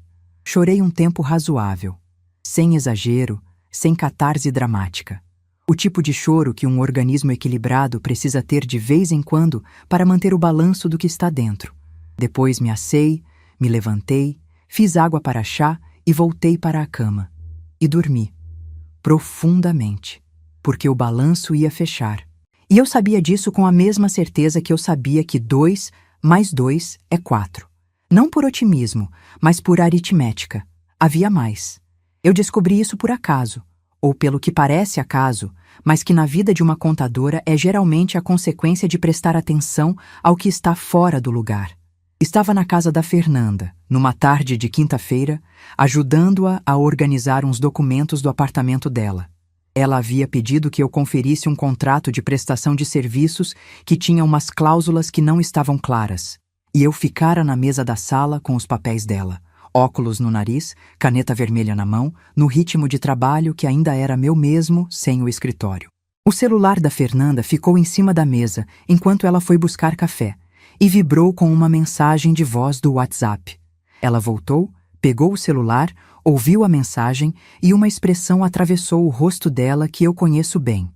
Chorei um tempo razoável, sem exagero, sem catarse dramática. O tipo de choro que um organismo equilibrado precisa ter de vez em quando para manter o balanço do que está dentro. Depois me assei, me levantei, fiz água para chá e voltei para a cama. E dormi, profundamente, porque o balanço ia fechar. E eu sabia disso com a mesma certeza que eu sabia que 2 mais 2 é 4. Não por otimismo, mas por aritmética. Havia mais. Eu descobri isso por acaso, ou pelo que parece acaso, mas que na vida de uma contadora é geralmente a consequência de prestar atenção ao que está fora do lugar. Estava na casa da Fernanda, numa tarde de quinta-feira, ajudando-a a organizar uns documentos do apartamento dela. Ela havia pedido que eu conferisse um contrato de prestação de serviços que tinha umas cláusulas que não estavam claras. E eu ficara na mesa da sala com os papéis dela, óculos no nariz, caneta vermelha na mão, no ritmo de trabalho que ainda era meu mesmo, sem o escritório. O celular da Fernanda ficou em cima da mesa enquanto ela foi buscar café e vibrou com uma mensagem de voz do WhatsApp. Ela voltou, pegou o celular, ouviu a mensagem e uma expressão atravessou o rosto dela que eu conheço bem.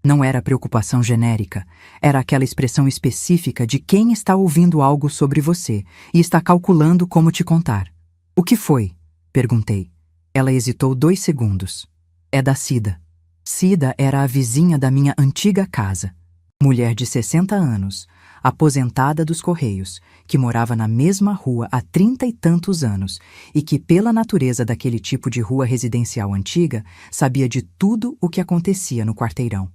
Não era preocupação genérica, era aquela expressão específica de quem está ouvindo algo sobre você e está calculando como te contar. O que foi? Perguntei. Ela hesitou 2 segundos. É da Cida. Cida era a vizinha da minha antiga casa. Mulher de 60 anos, aposentada dos Correios, que morava na mesma rua há 30 e tantos anos e que, pela natureza daquele tipo de rua residencial antiga, sabia de tudo o que acontecia no quarteirão.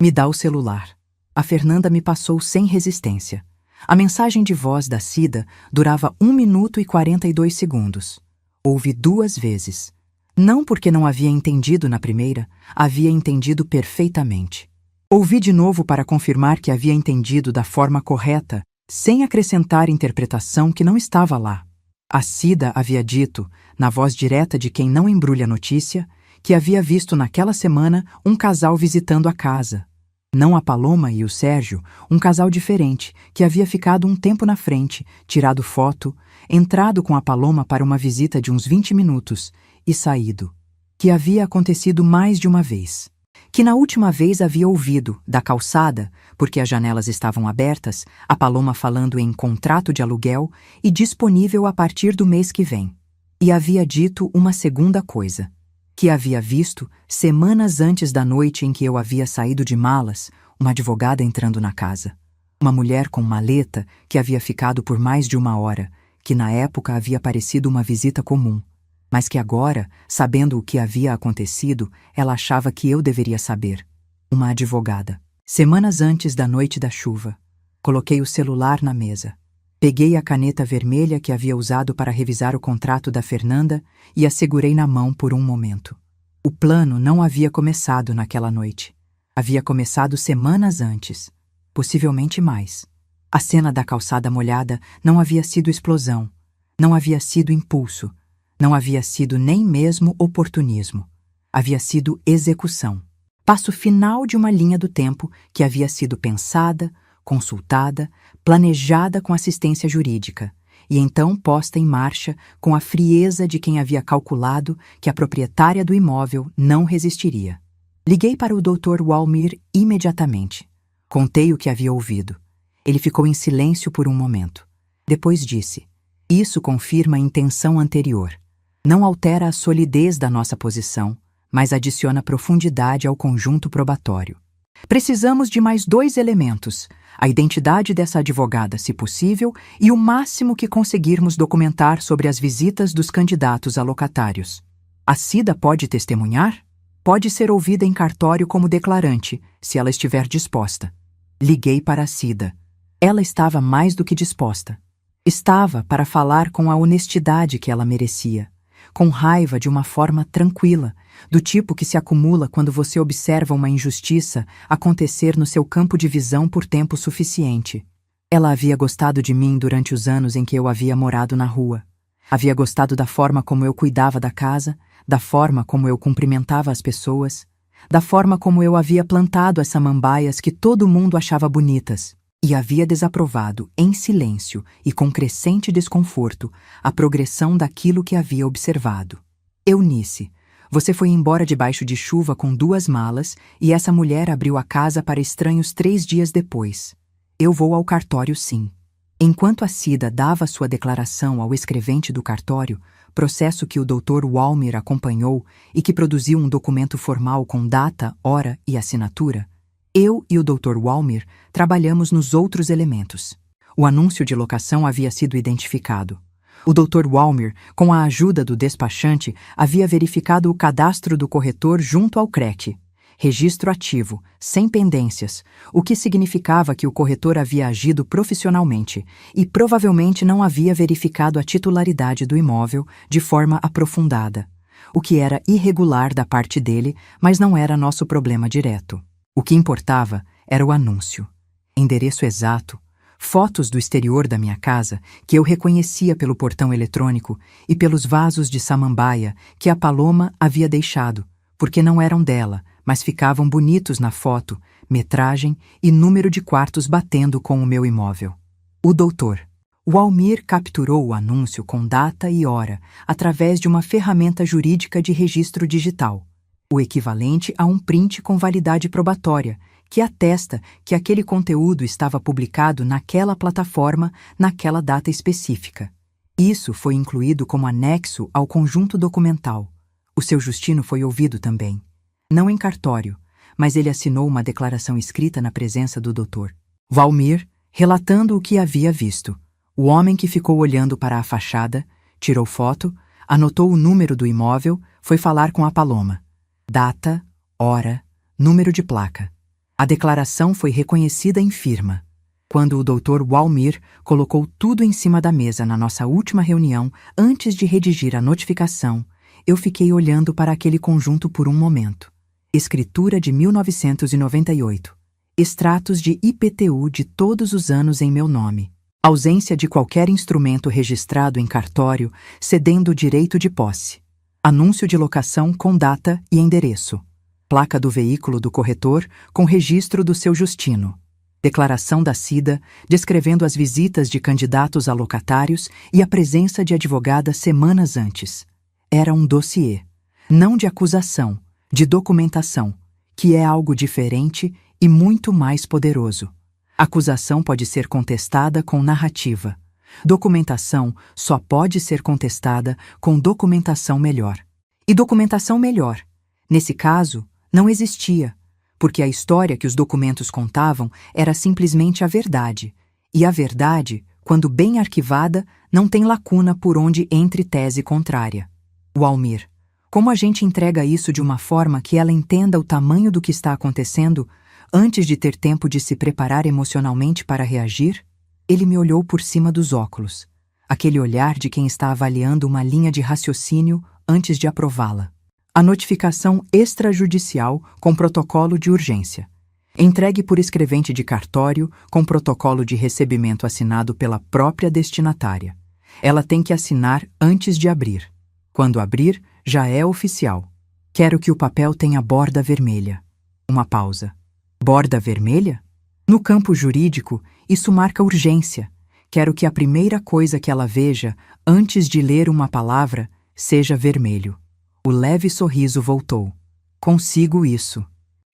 Me dá o celular. A Fernanda me passou sem resistência. A mensagem de voz da Cida durava 1 minuto e 42 segundos. Ouvi 2 vezes. Não porque não havia entendido na primeira, havia entendido perfeitamente. Ouvi de novo para confirmar que havia entendido da forma correta, sem acrescentar interpretação que não estava lá. A Cida havia dito, na voz direta de quem não embrulha notícia, que havia visto naquela semana um casal visitando a casa. Não a Paloma e o Sérgio, um casal diferente, que havia ficado um tempo na frente, tirado foto, entrado com a Paloma para uma visita de uns 20 minutos e saído. Que havia acontecido mais de uma vez. Que na última vez havia ouvido, da calçada, porque as janelas estavam abertas, a Paloma falando em contrato de aluguel e disponível a partir do mês que vem. E havia dito uma segunda coisa. Que havia visto, semanas antes da noite em que eu havia saído de malas, uma advogada entrando na casa. Uma mulher com maleta que havia ficado por mais de uma hora, que na época havia parecido uma visita comum, mas que agora, sabendo o que havia acontecido, ela achava que eu deveria saber. Uma advogada. Semanas antes da noite da chuva, coloquei o celular na mesa. Peguei a caneta vermelha que havia usado para revisar o contrato da Fernanda e a segurei na mão por um momento. O plano não havia começado naquela noite. Havia começado semanas antes, possivelmente mais. A cena da calçada molhada não havia sido explosão, não havia sido impulso, não havia sido nem mesmo oportunismo. Havia sido execução. Passo final de uma linha do tempo que havia sido pensada, consultada, planejada com assistência jurídica, e então posta em marcha com a frieza de quem havia calculado que a proprietária do imóvel não resistiria. Liguei para o Dr. Walmir imediatamente. Contei o que havia ouvido. Ele ficou em silêncio por um momento. Depois disse: "Isso confirma a intenção anterior. Não altera a solidez da nossa posição, mas adiciona profundidade ao conjunto probatório. Precisamos de mais 2 elementos: a identidade dessa advogada, se possível, e o máximo que conseguirmos documentar sobre as visitas dos candidatos a locatários. A Cida pode testemunhar? Pode ser ouvida em cartório como declarante, se ela estiver disposta." Liguei para a Cida. Ela estava mais do que disposta. Estava para falar com a honestidade que ela merecia, com raiva de uma forma tranquila, do tipo que se acumula quando você observa uma injustiça acontecer no seu campo de visão por tempo suficiente. Ela havia gostado de mim durante os anos em que eu havia morado na rua. Havia gostado da forma como eu cuidava da casa, da forma como eu cumprimentava as pessoas, da forma como eu havia plantado as samambaias que todo mundo achava bonitas, e havia desaprovado, em silêncio e com crescente desconforto, a progressão daquilo que havia observado. Eunice, você foi embora debaixo de chuva com 2 malas e essa mulher abriu a casa para estranhos 3 dias depois. Eu vou ao cartório, sim. Enquanto a Cida dava sua declaração ao escrevente do cartório, processo que o Dr. Walmir acompanhou e que produziu um documento formal com data, hora e assinatura, eu e o Dr. Walmir trabalhamos nos outros elementos. O anúncio de locação havia sido identificado. O Dr. Walmir, com a ajuda do despachante, havia verificado o cadastro do corretor junto ao CREC. Registro ativo, sem pendências, o que significava que o corretor havia agido profissionalmente e provavelmente não havia verificado a titularidade do imóvel de forma aprofundada, o que era irregular da parte dele, mas não era nosso problema direto. O que importava era o anúncio. Endereço exato, fotos do exterior da minha casa, que eu reconhecia pelo portão eletrônico e pelos vasos de samambaia que a Paloma havia deixado, porque não eram dela, mas ficavam bonitos na foto, metragem e número de quartos batendo com o meu imóvel. O doutor Walmir capturou o anúncio com data e hora através de uma ferramenta jurídica de registro digital, o equivalente a um print com validade probatória, que atesta que aquele conteúdo estava publicado naquela plataforma, naquela data específica. Isso foi incluído como anexo ao conjunto documental. O seu Justino foi ouvido também. Não em cartório, mas ele assinou uma declaração escrita na presença do Dr. Walmir, relatando o que havia visto. O homem que ficou olhando para a fachada, tirou foto, anotou o número do imóvel, foi falar com a Paloma. Data, hora, número de placa. A declaração foi reconhecida em firma. Quando o Dr. Walmir colocou tudo em cima da mesa na nossa última reunião, antes de redigir a notificação, eu fiquei olhando para aquele conjunto por um momento. Escritura de 1998. Extratos de IPTU de todos os anos em meu nome. Ausência de qualquer instrumento registrado em cartório, cedendo o direito de posse. Anúncio de locação com data e endereço. placa do veículo do corretor com registro do seu Justino, declaração da Cida descrevendo as visitas de candidatos a locatários e a presença de advogada semanas antes. Era um dossiê, não de acusação, de documentação, que é algo diferente e muito mais poderoso. Acusação pode ser contestada com narrativa. Documentação só pode ser contestada com documentação melhor. E documentação melhor, nesse caso, não existia, porque a história que os documentos contavam era simplesmente a verdade. E a verdade, quando bem arquivada, não tem lacuna por onde entre tese contrária. Walmir, como a gente entrega isso de uma forma que ela entenda o tamanho do que está acontecendo antes de ter tempo de se preparar emocionalmente para reagir? Ele me olhou por cima dos óculos, aquele olhar de quem está avaliando uma linha de raciocínio antes de aprová-la. A notificação extrajudicial com protocolo de urgência. Entregue por escrevente de cartório com protocolo de recebimento assinado pela própria destinatária. Ela tem que assinar antes de abrir. Quando abrir, já é oficial. Quero que o papel tenha borda vermelha. Uma pausa. Borda vermelha? No campo jurídico, isso marca urgência. Quero que a primeira coisa que ela veja, antes de ler uma palavra, seja vermelho. O leve sorriso voltou. Consigo isso.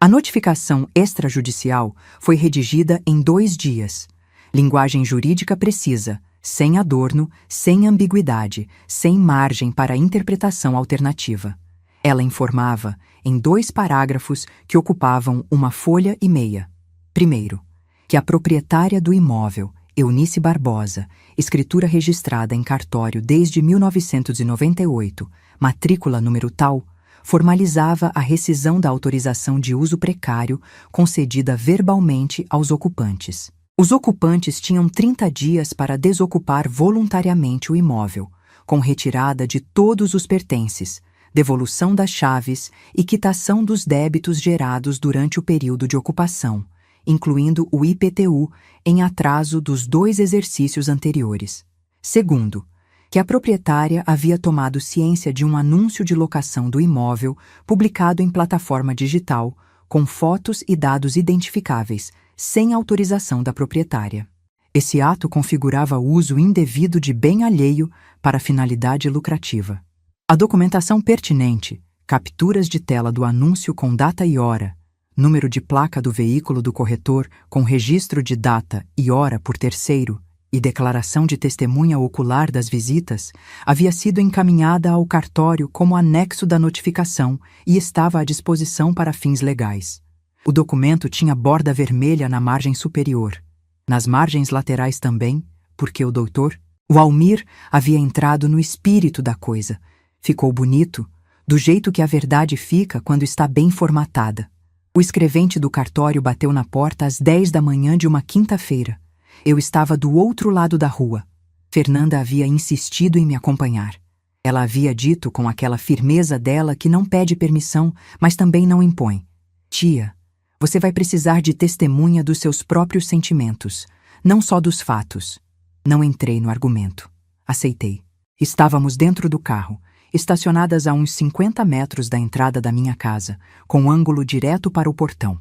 A notificação extrajudicial foi redigida em 2 dias. Linguagem jurídica precisa, sem adorno, sem ambiguidade, sem margem para interpretação alternativa. Ela informava, em 2 parágrafos que ocupavam 1,5 folha. Primeiro, que a proprietária do imóvel, Eunice Barbosa, escritura registrada em cartório desde 1998, matrícula número tal, formalizava a rescisão da autorização de uso precário concedida verbalmente aos ocupantes. Os ocupantes tinham 30 dias para desocupar voluntariamente o imóvel, com retirada de todos os pertences, devolução das chaves e quitação dos débitos gerados durante o período de ocupação, incluindo o IPTU, em atraso dos 2 exercícios anteriores. Segundo, que a proprietária havia tomado ciência de um anúncio de locação do imóvel publicado em plataforma digital, com fotos e dados identificáveis, sem autorização da proprietária. Esse ato configurava o uso indevido de bem alheio para finalidade lucrativa. A documentação pertinente, capturas de tela do anúncio com data e hora, número de placa do veículo do corretor com registro de data e hora por terceiro e declaração de testemunha ocular das visitas, havia sido encaminhada ao cartório como anexo da notificação e estava à disposição para fins legais. O documento tinha borda vermelha na margem superior. Nas margens laterais também, porque o doutor, Walmir, havia entrado no espírito da coisa. Ficou bonito, do jeito que a verdade fica quando está bem formatada. O escrevente do cartório bateu na porta às 10 da manhã de uma quinta-feira. Eu estava do outro lado da rua. Fernanda havia insistido em me acompanhar. Ela havia dito com aquela firmeza dela que não pede permissão, mas também não impõe. Tia, você vai precisar de testemunha dos seus próprios sentimentos, não só dos fatos. Não entrei no argumento. Aceitei. Estávamos dentro do carro, estacionadas a uns 50 metros da entrada da minha casa, com ângulo direto para o portão.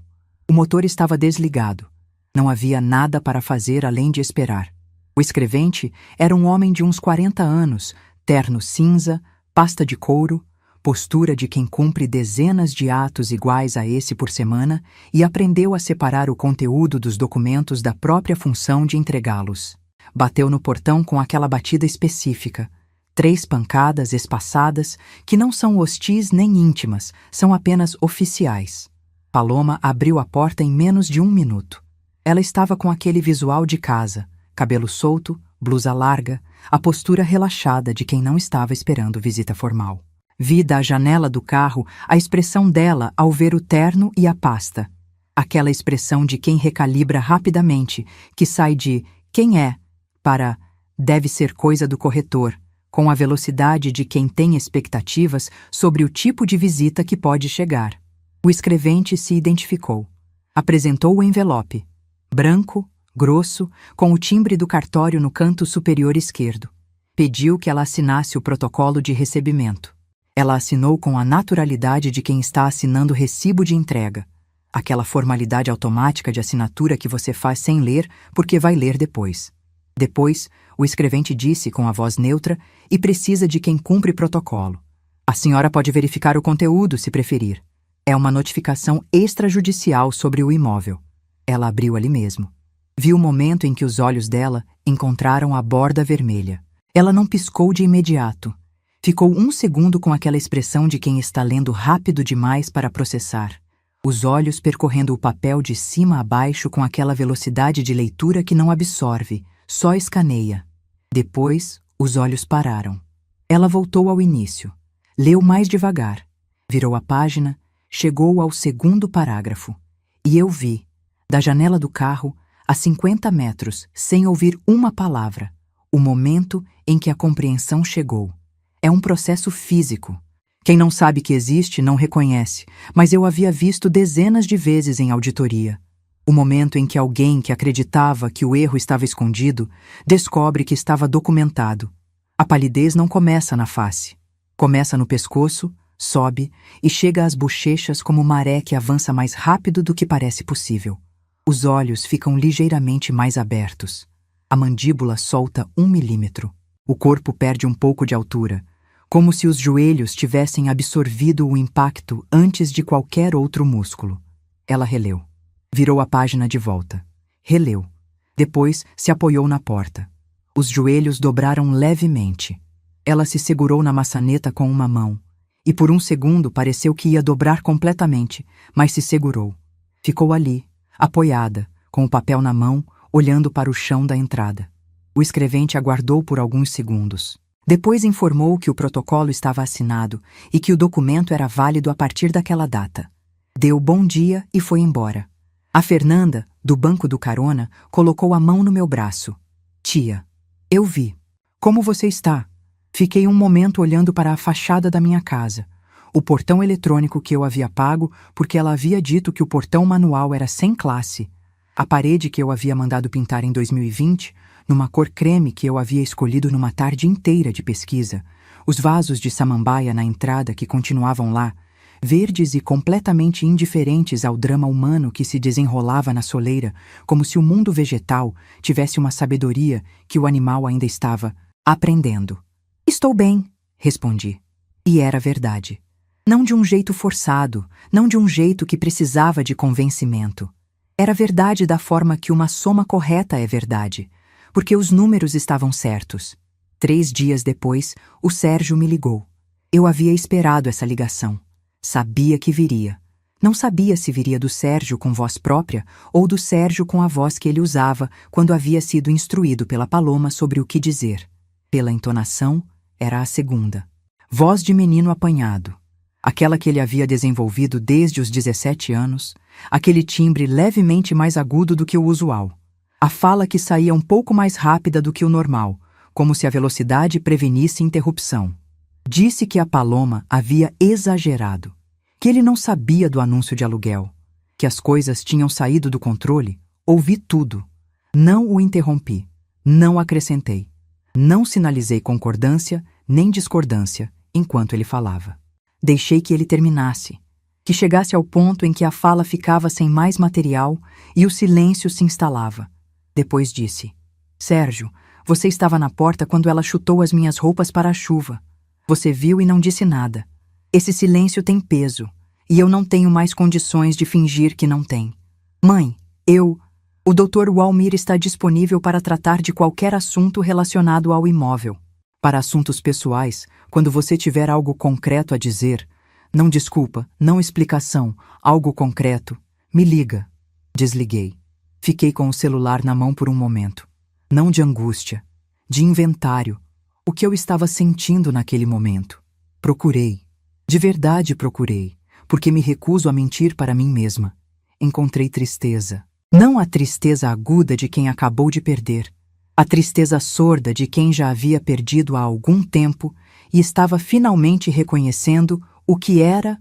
O motor estava desligado. Não havia nada para fazer além de esperar. O escrevente era um homem de uns 40 anos, terno cinza, pasta de couro, postura de quem cumpre dezenas de atos iguais a esse por semana e aprendeu a separar o conteúdo dos documentos da própria função de entregá-los. Bateu no portão com aquela batida específica. 3 pancadas espaçadas que não são hostis nem íntimas, são apenas oficiais. Paloma abriu a porta em menos de 1 minuto. Ela estava com aquele visual de casa, cabelo solto, blusa larga, a postura relaxada de quem não estava esperando visita formal. Vi da janela do carro a expressão dela ao ver o terno e a pasta. Aquela expressão de quem recalibra rapidamente, que sai de quem é para deve ser coisa do corretor, com a velocidade de quem tem expectativas sobre o tipo de visita que pode chegar. O escrevente se identificou. Apresentou o envelope. Branco, grosso, com o timbre do cartório no canto superior esquerdo. Pediu que ela assinasse o protocolo de recebimento. Ela assinou com a naturalidade de quem está assinando recibo de entrega, aquela formalidade automática de assinatura que você faz sem ler porque vai ler depois. Depois, o escrevente disse com a voz neutra e precisa de quem cumpre protocolo. A senhora pode verificar o conteúdo, se preferir. É uma notificação extrajudicial sobre o imóvel. Ela abriu ali mesmo. Viu o momento em que os olhos dela encontraram a borda vermelha. Ela não piscou de imediato. Ficou um segundo com aquela expressão de quem está lendo rápido demais para processar. Os olhos percorrendo o papel de cima a baixo com aquela velocidade de leitura que não absorve, só escaneia. Depois, os olhos pararam. Ela voltou ao início. Leu mais devagar. Virou a página, chegou ao segundo parágrafo. E eu vi, da janela do carro, a 50 metros, sem ouvir uma palavra, o momento em que a compreensão chegou. É um processo físico. Quem não sabe que existe não reconhece, mas eu havia visto dezenas de vezes em auditoria. O momento em que alguém que acreditava que o erro estava escondido, descobre que estava documentado. A palidez não começa na face. Começa no pescoço, sobe e chega às bochechas como maré que avança mais rápido do que parece possível. Os olhos ficam ligeiramente mais abertos. A mandíbula solta 1 milímetro. O corpo perde um pouco de altura, como se os joelhos tivessem absorvido o impacto antes de qualquer outro músculo. Ela releu. Virou a página de volta. Releu. Depois se apoiou na porta. Os joelhos dobraram levemente. Ela se segurou na maçaneta com uma mão. E por um segundo pareceu que ia dobrar completamente, mas se segurou. Ficou ali, apoiada, com o papel na mão, olhando para o chão da entrada. O escrevente aguardou por alguns segundos. Depois informou que o protocolo estava assinado e que o documento era válido a partir daquela data. Deu bom dia e foi embora. A Fernanda, do banco do carona, colocou a mão no meu braço. Tia, eu vi. Como você está? Fiquei um momento olhando para a fachada da minha casa, o portão eletrônico que eu havia pago porque ela havia dito que o portão manual era sem classe, a parede que eu havia mandado pintar em 2020, numa cor creme que eu havia escolhido numa tarde inteira de pesquisa, os vasos de samambaia na entrada que continuavam lá, verdes e completamente indiferentes ao drama humano que se desenrolava na soleira, como se o mundo vegetal tivesse uma sabedoria que o animal ainda estava aprendendo. Estou bem, respondi. E era verdade. Não de um jeito forçado, não de um jeito que precisava de convencimento. Era verdade da forma que uma soma correta é verdade, porque os números estavam certos. 3 dias depois, o Sérgio me ligou. Eu havia esperado essa ligação. Sabia que viria. Não sabia se viria do Sérgio com voz própria ou do Sérgio com a voz que ele usava quando havia sido instruído pela Paloma sobre o que dizer. Pela entonação, era a segunda. Voz de menino apanhado. Aquela que ele havia desenvolvido desde os 17 anos, aquele timbre levemente mais agudo do que o usual. A fala que saía um pouco mais rápida do que o normal, como se a velocidade prevenisse interrupção. Disse que a Paloma havia exagerado, que ele não sabia do anúncio de aluguel, que as coisas tinham saído do controle. Ouvi tudo. Não o interrompi, não acrescentei. Não sinalizei concordância nem discordância enquanto ele falava. Deixei que ele terminasse, que chegasse ao ponto em que a fala ficava sem mais material e o silêncio se instalava. Depois disse: Sérgio, você estava na porta quando ela chutou as minhas roupas para a chuva. Você viu e não disse nada. Esse silêncio tem peso, e eu não tenho mais condições de fingir que não tem. Mãe, o Dr. Walmir está disponível para tratar de qualquer assunto relacionado ao imóvel. Para assuntos pessoais, quando você tiver algo concreto a dizer, não desculpa, não explicação, algo concreto, me liga. Desliguei. Fiquei com o celular na mão por um momento. Não de angústia, de inventário. O que eu estava sentindo naquele momento. Procurei. De verdade procurei, porque me recuso a mentir para mim mesma. Encontrei tristeza. Não a tristeza aguda de quem acabou de perder. A tristeza sorda de quem já havia perdido há algum tempo e estava finalmente reconhecendo o que era,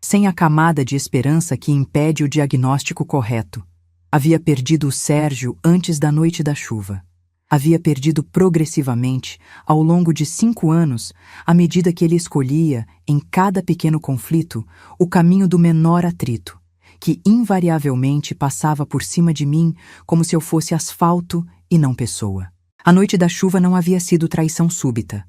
sem a camada de esperança que impede o diagnóstico correto. Havia perdido o Sérgio antes da noite da chuva. Havia perdido progressivamente, ao longo de 5 anos, à medida que ele escolhia, em cada pequeno conflito, o caminho do menor atrito, que invariavelmente passava por cima de mim como se eu fosse asfalto e não pessoa. A noite da chuva não havia sido traição súbita.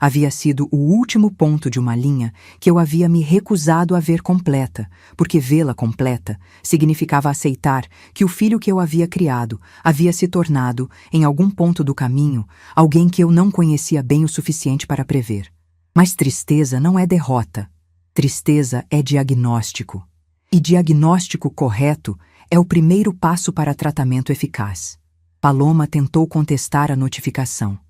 Havia sido o último ponto de uma linha que eu havia me recusado a ver completa, porque vê-la completa significava aceitar que o filho que eu havia criado havia se tornado, em algum ponto do caminho, alguém que eu não conhecia bem o suficiente para prever. Mas tristeza não é derrota. Tristeza é diagnóstico. E diagnóstico correto é o primeiro passo para tratamento eficaz. Paloma tentou contestar a notificação.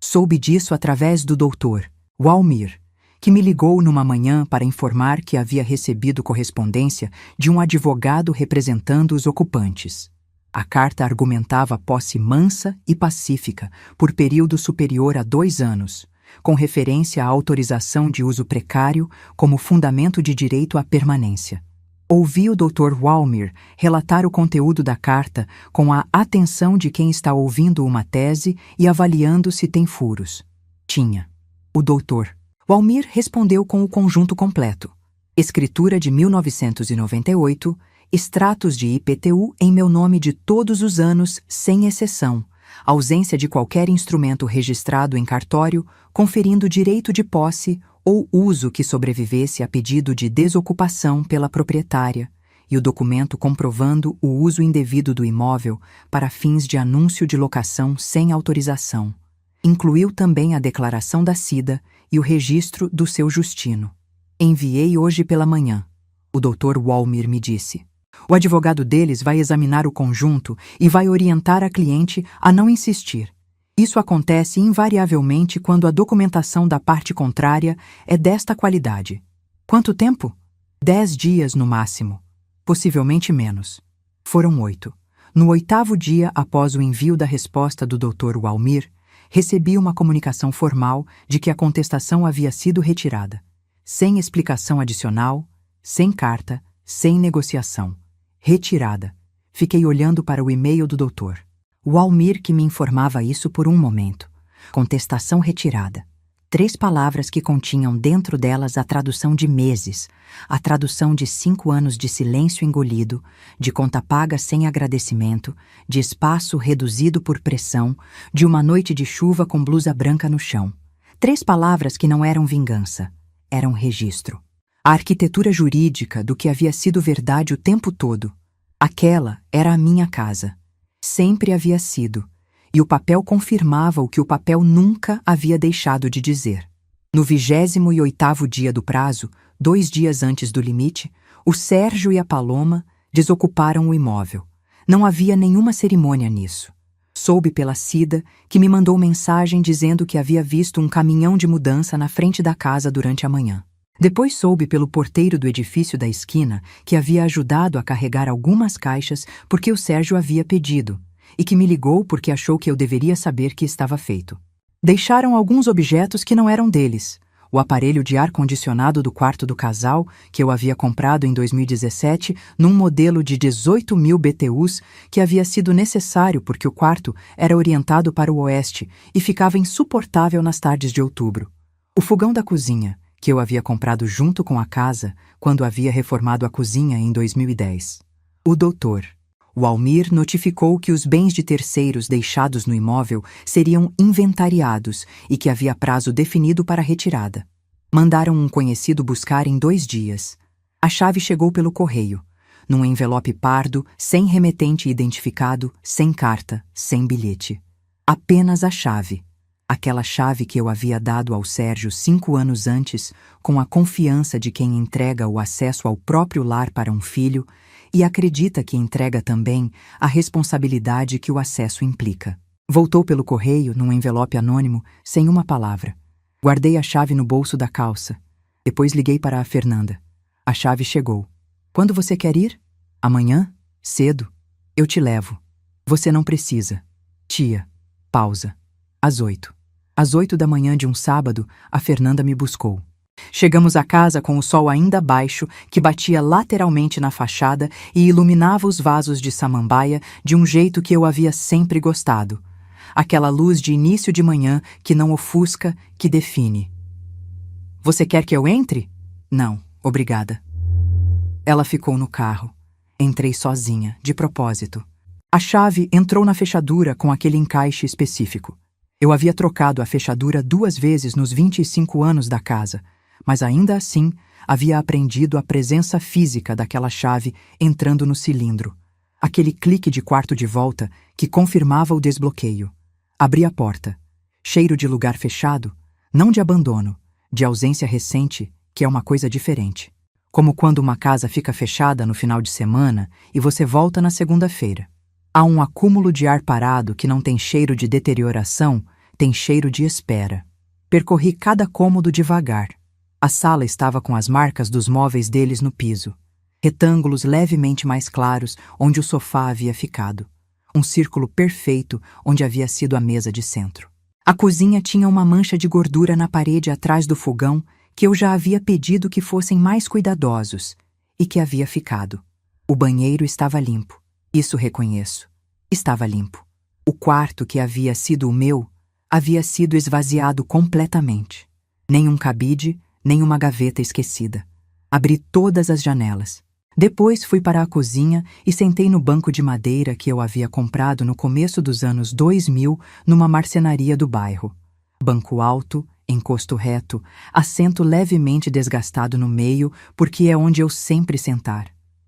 Soube disso através do Dr. Walmir, que me ligou numa manhã para informar que havia recebido correspondência de um advogado representando os ocupantes. A carta argumentava posse mansa e pacífica por período superior a 2 anos, com referência à autorização de uso precário como fundamento de direito à permanência. Ouvi o Dr. Walmir relatar o conteúdo da carta com a atenção de quem está ouvindo uma tese e avaliando se tem furos. Tinha. O Dr. Walmir respondeu com o conjunto completo. Escritura de 1998, extratos de IPTU em meu nome de todos os anos, sem exceção, ausência de qualquer instrumento registrado em cartório, conferindo direito de posse ou uso que sobrevivesse a pedido de desocupação pela proprietária, e o documento comprovando o uso indevido do imóvel para fins de anúncio de locação sem autorização. Incluiu também a declaração da Cida e o registro do seu Justino. Enviei hoje pela manhã. O Dr. Walmir me disse. O advogado deles vai examinar o conjunto e vai orientar a cliente a não insistir. Isso acontece invariavelmente quando a documentação da parte contrária é desta qualidade. Quanto tempo? 10 dias no máximo. Possivelmente menos. Foram 8. No 8º dia após o envio da resposta do Dr. Walmir, recebi uma comunicação formal de que a contestação havia sido retirada. Sem explicação adicional, sem carta, sem negociação. Retirada. Fiquei olhando para o e-mail do doutor. Walmir que me informava isso por um momento. Contestação retirada. 3 palavras que continham dentro delas a tradução de meses, a tradução de 5 anos de silêncio engolido, de conta paga sem agradecimento, de espaço reduzido por pressão, de uma noite de chuva com blusa branca no chão. 3 palavras que não eram vingança, eram registro. A arquitetura jurídica do que havia sido verdade o tempo todo. Aquela era a minha casa. Sempre havia sido, e o papel confirmava o que o papel nunca havia deixado de dizer. No 28º dia do prazo, 2 dias antes do limite, o Sérgio e a Paloma desocuparam o imóvel. Não havia nenhuma cerimônia nisso. Soube pela Cida, que me mandou mensagem dizendo que havia visto um caminhão de mudança na frente da casa durante a manhã. Depois soube pelo porteiro do edifício da esquina que havia ajudado a carregar algumas caixas porque o Sérgio havia pedido, e que me ligou porque achou que eu deveria saber que estava feito. Deixaram alguns objetos que não eram deles. O aparelho de ar-condicionado do quarto do casal, que eu havia comprado em 2017, num modelo de 18.000 BTUs, que havia sido necessário porque o quarto era orientado para o oeste e ficava insuportável nas tardes de outubro. O fogão da cozinha, que eu havia comprado junto com a casa quando havia reformado a cozinha em 2010. O doutor Walmir notificou que os bens de terceiros deixados no imóvel seriam inventariados e que havia prazo definido para retirada. Mandaram um conhecido buscar em 2 dias. A chave chegou pelo correio, num envelope pardo, sem remetente identificado, sem carta, sem bilhete. Apenas a chave. Aquela chave que eu havia dado ao Sérgio 5 anos antes, com a confiança de quem entrega o acesso ao próprio lar para um filho e acredita que entrega também a responsabilidade que o acesso implica. Voltou pelo correio num envelope anônimo, sem uma palavra. Guardei a chave no bolso da calça. Depois liguei para a Fernanda. A chave chegou. Quando você quer ir? Amanhã? Cedo? Eu te levo. Você não precisa. Tia. Pausa. Às 8. Às 8 da manhã de um sábado, a Fernanda me buscou. Chegamos à casa com o sol ainda baixo, que batia lateralmente na fachada e iluminava os vasos de samambaia de um jeito que eu havia sempre gostado. aquela luz de início de manhã que não ofusca, que define. Você quer que eu entre? Não, obrigada. Ela ficou no carro. Entrei sozinha, de propósito. A chave entrou na fechadura com aquele encaixe específico. Eu havia trocado a fechadura 2 vezes nos 25 anos da casa, mas ainda assim havia aprendido a presença física daquela chave entrando no cilindro. Aquele clique de quarto de volta que confirmava o desbloqueio. Abri a porta. Cheiro de lugar fechado, não de abandono, de ausência recente, que é uma coisa diferente. Como quando uma casa fica fechada no final de semana e você volta na segunda-feira. Há um acúmulo de ar parado que não tem cheiro de deterioração, tem cheiro de espera. Percorri cada cômodo devagar. A sala estava com as marcas dos móveis deles no piso. Retângulos levemente mais claros onde o sofá havia ficado. Um círculo perfeito onde havia sido a mesa de centro. A cozinha tinha uma mancha de gordura na parede atrás do fogão que eu já havia pedido que fossem mais cuidadosos e que havia ficado. O banheiro estava limpo. Isso reconheço. Estava limpo. O quarto que havia sido o meu havia sido esvaziado completamente. Nem um cabide, nem uma gaveta esquecida. Abri todas as janelas. Depois fui para a cozinha e sentei no banco de madeira que eu havia comprado no começo dos anos 2000 numa marcenaria do bairro. Banco alto, encosto reto, assento levemente desgastado no meio, porque é onde eu sempre sentar.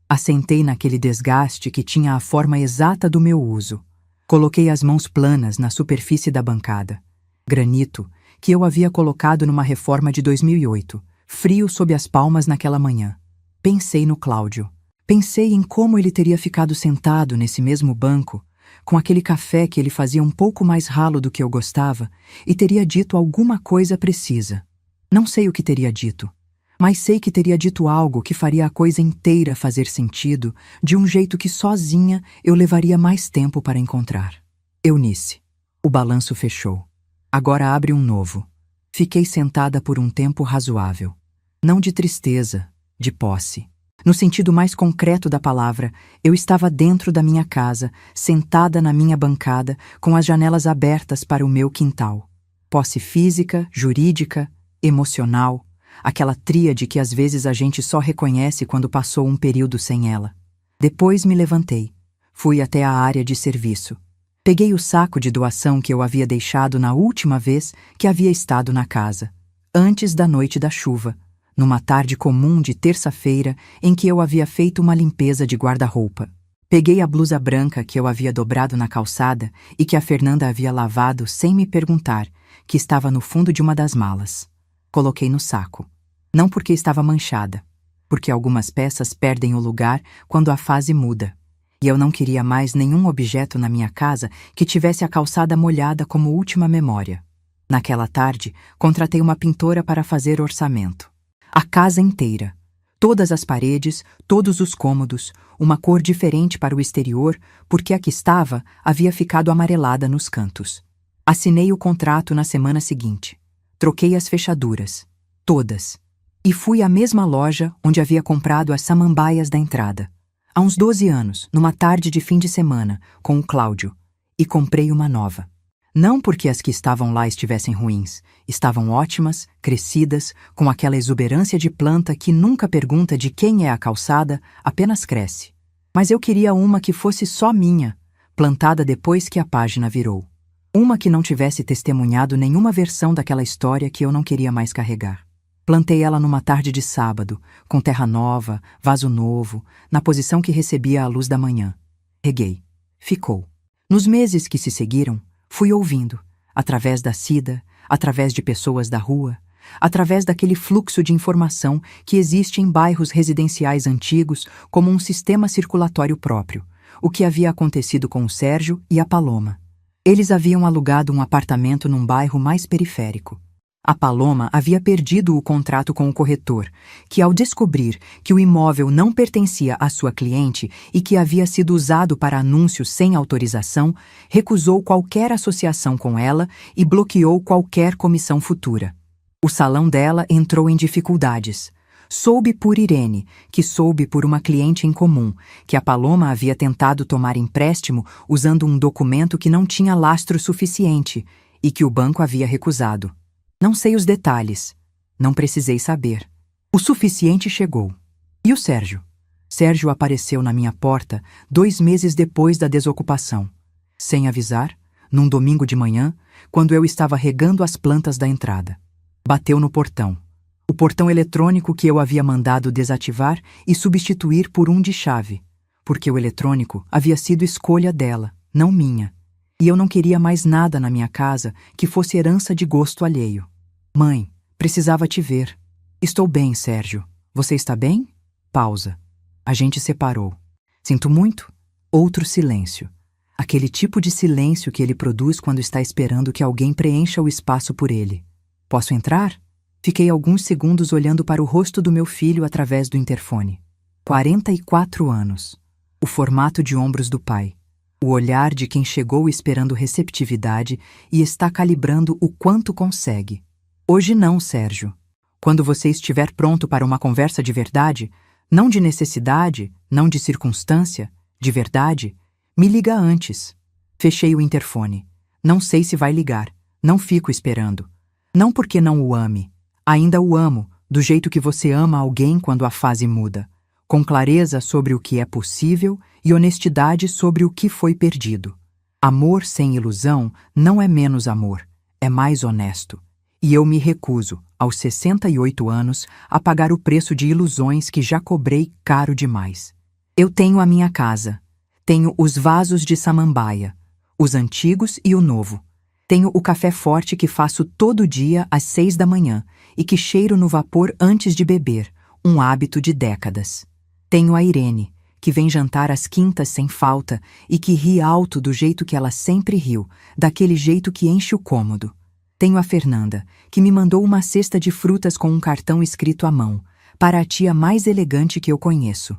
Assentei naquele desgaste que tinha a forma exata do meu uso. Coloquei as mãos planas na superfície da bancada. Granito, que eu havia colocado numa reforma de 2008, frio sob as palmas naquela manhã. Pensei no Cláudio. Pensei em como ele teria ficado sentado nesse mesmo banco, com aquele café que ele fazia um pouco mais ralo do que eu gostava, e teria dito alguma coisa precisa. Não sei o que teria dito, mas sei que teria dito algo que faria a coisa inteira fazer sentido, de um jeito que sozinha eu levaria mais tempo para encontrar. Eunice. O balanço fechou. Agora abre um novo. Fiquei sentada por um tempo razoável. Não de tristeza, de posse. No sentido mais concreto da palavra, eu estava dentro da minha casa, sentada na minha bancada, com as janelas abertas para o meu quintal. Posse física, jurídica, emocional, aquela tríade que às vezes a gente só reconhece quando passou um período sem ela. Depois me levantei. Fui até a área de serviço. Peguei o saco de doação que eu havia deixado na última vez que havia estado na casa, antes da noite da chuva, numa tarde comum de terça-feira em que eu havia feito uma limpeza de guarda-roupa. Peguei a blusa branca que eu havia dobrado na calçada e que a Fernanda havia lavado sem me perguntar, que estava no fundo de uma das malas. Coloquei no saco. Não porque estava manchada, porque algumas peças perdem o lugar quando a fase muda. E eu não queria mais nenhum objeto na minha casa que tivesse a calçada molhada como última memória. Naquela tarde, contratei uma pintora para fazer orçamento. A casa inteira. Todas as paredes, todos os cômodos, uma cor diferente para o exterior, porque a que estava havia ficado amarelada nos cantos. Assinei o contrato na semana seguinte. Troquei as fechaduras. Todas. E fui à mesma loja onde havia comprado as samambaias da entrada. Há uns 12 anos, numa tarde de fim de semana, com o Cláudio. E comprei uma nova. Não porque as que estavam lá estivessem ruins. Estavam ótimas, crescidas, com aquela exuberância de planta que nunca pergunta de quem é a calçada, apenas cresce. Mas eu queria uma que fosse só minha, plantada depois que a página virou. Uma que não tivesse testemunhado nenhuma versão daquela história que eu não queria mais carregar. Plantei ela numa tarde de sábado, com terra nova, vaso novo, na posição que recebia a luz da manhã. Reguei. Ficou. Nos meses que se seguiram, fui ouvindo, através da Cida, através de pessoas da rua, através daquele fluxo de informação que existe em bairros residenciais antigos como um sistema circulatório próprio, o que havia acontecido com o Sérgio e a Paloma. Eles haviam alugado um apartamento num bairro mais periférico. A Paloma havia perdido o contrato com o corretor, que ao descobrir que o imóvel não pertencia à sua cliente e que havia sido usado para anúncios sem autorização, recusou qualquer associação com ela e bloqueou qualquer comissão futura. O salão dela entrou em dificuldades. Soube por Irene, que soube por uma cliente em comum, que a Paloma havia tentado tomar empréstimo usando um documento que não tinha lastro suficiente e que o banco havia recusado. Não sei os detalhes. Não precisei saber. O suficiente chegou. E o Sérgio? Sérgio apareceu na minha porta 2 meses depois da desocupação. Sem avisar, num domingo de manhã, quando eu estava regando as plantas da entrada. Bateu no portão. O portão eletrônico que eu havia mandado desativar e substituir por um de chave, porque o eletrônico havia sido escolha dela, não minha, e eu não queria mais nada na minha casa que fosse herança de gosto alheio. Mãe, precisava te ver. Estou bem, Sérgio. Você está bem? Pausa. A gente separou. Sinto muito. Outro silêncio. Aquele tipo de silêncio que ele produz quando está esperando que alguém preencha o espaço por ele. Posso entrar? Fiquei alguns segundos olhando para o rosto do meu filho através do interfone. 44 anos. O formato de ombros do pai. O olhar de quem chegou esperando receptividade e está calibrando o quanto consegue. Hoje não, Sérgio. Quando você estiver pronto para uma conversa de verdade, não de necessidade, não de circunstância, de verdade, me liga antes. Fechei o interfone. Não sei se vai ligar. Não fico esperando. Não porque não o ame. Ainda o amo, do jeito que você ama alguém quando a fase muda, com clareza sobre o que é possível e honestidade sobre o que foi perdido. Amor sem ilusão não é menos amor, é mais honesto. E eu me recuso, aos 68 anos, a pagar o preço de ilusões que já cobrei caro demais. Eu tenho a minha casa, tenho os vasos de samambaia, os antigos e o novo. Tenho o café forte que faço todo dia às 6 da manhã e que cheiro no vapor antes de beber, um hábito de décadas. Tenho a Irene, que vem jantar às quintas sem falta e que ri alto do jeito que ela sempre riu, daquele jeito que enche o cômodo. Tenho a Fernanda, que me mandou uma cesta de frutas com um cartão escrito à mão, para a tia mais elegante que eu conheço.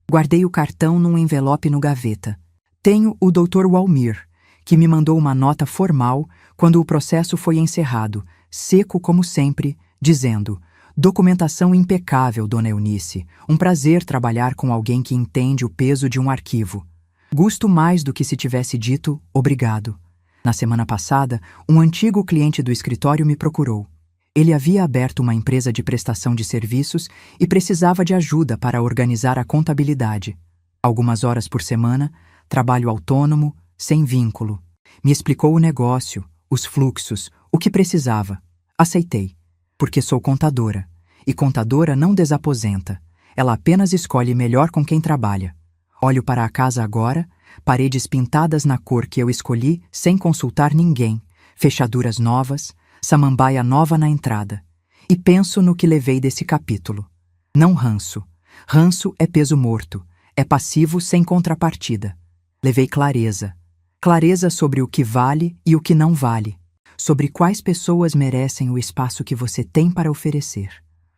Guardei o cartão num envelope no gaveta. Tenho o Dr. Walmir, que me mandou uma nota formal quando o processo foi encerrado, seco como sempre, dizendo: documentação impecável, Dona Eunice. Um prazer trabalhar com alguém que entende o peso de um arquivo. Gosto mais do que se tivesse dito obrigado. Na semana passada, um antigo cliente do escritório me procurou. Ele havia aberto uma empresa de prestação de serviços e precisava de ajuda para organizar a contabilidade. Algumas horas por semana, trabalho autônomo, sem vínculo. Me explicou o negócio, os fluxos, o que precisava. Aceitei, porque sou contadora. E contadora não desaposenta. Ela apenas escolhe melhor com quem trabalha. Olho para a casa agora, paredes pintadas na cor que eu escolhi sem consultar ninguém, fechaduras novas, samambaia nova na entrada. E penso no que levei desse capítulo. Não ranço. Ranço é peso morto, é passivo sem contrapartida. Levei clareza. Clareza sobre o que vale e o que não vale. Sobre quais pessoas merecem o espaço que você tem para oferecer.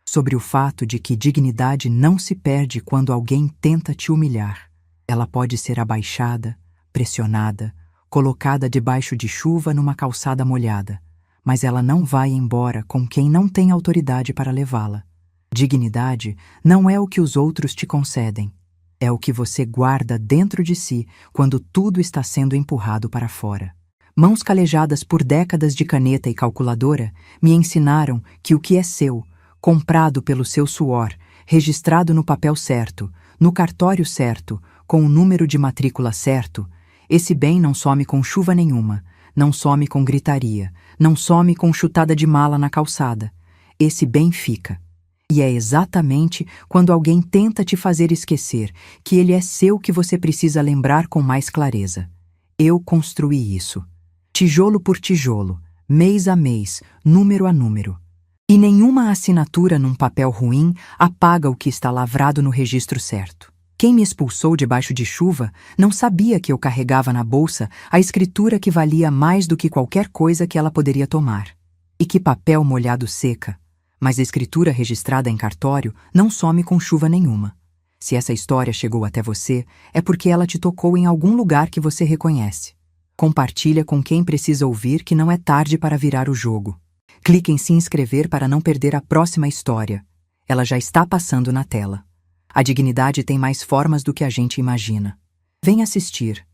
Sobre o fato de que dignidade não se perde quando alguém tenta te humilhar. Ela pode ser abaixada, pressionada, colocada debaixo de chuva numa calçada molhada, mas ela não vai embora com quem não tem autoridade para levá-la. Dignidade não é o que os outros te concedem, é o que você guarda dentro de si quando tudo está sendo empurrado para fora. Mãos calejadas por décadas de caneta e calculadora me ensinaram que o que é seu, comprado pelo seu suor, registrado no papel certo, no cartório certo, com o número de matrícula certo, esse bem não some com chuva nenhuma, não some com gritaria, não some com chutada de mala na calçada. Esse bem fica. E é exatamente quando alguém tenta te fazer esquecer que ele é seu que você precisa lembrar com mais clareza. Eu construí isso. Tijolo por tijolo, mês a mês, número a número. E nenhuma assinatura num papel ruim apaga o que está lavrado no registro certo. Quem me expulsou debaixo de chuva não sabia que eu carregava na bolsa a escritura que valia mais do que qualquer coisa que ela poderia tomar. E que papel molhado seca. Mas a escritura registrada em cartório não some com chuva nenhuma. Se essa história chegou até você, é porque ela te tocou em algum lugar que você reconhece. Compartilha com quem precisa ouvir que não é tarde para virar o jogo. Clique em se inscrever para não perder a próxima história. Ela já está passando na tela. A dignidade tem mais formas do que a gente imagina. Vem assistir.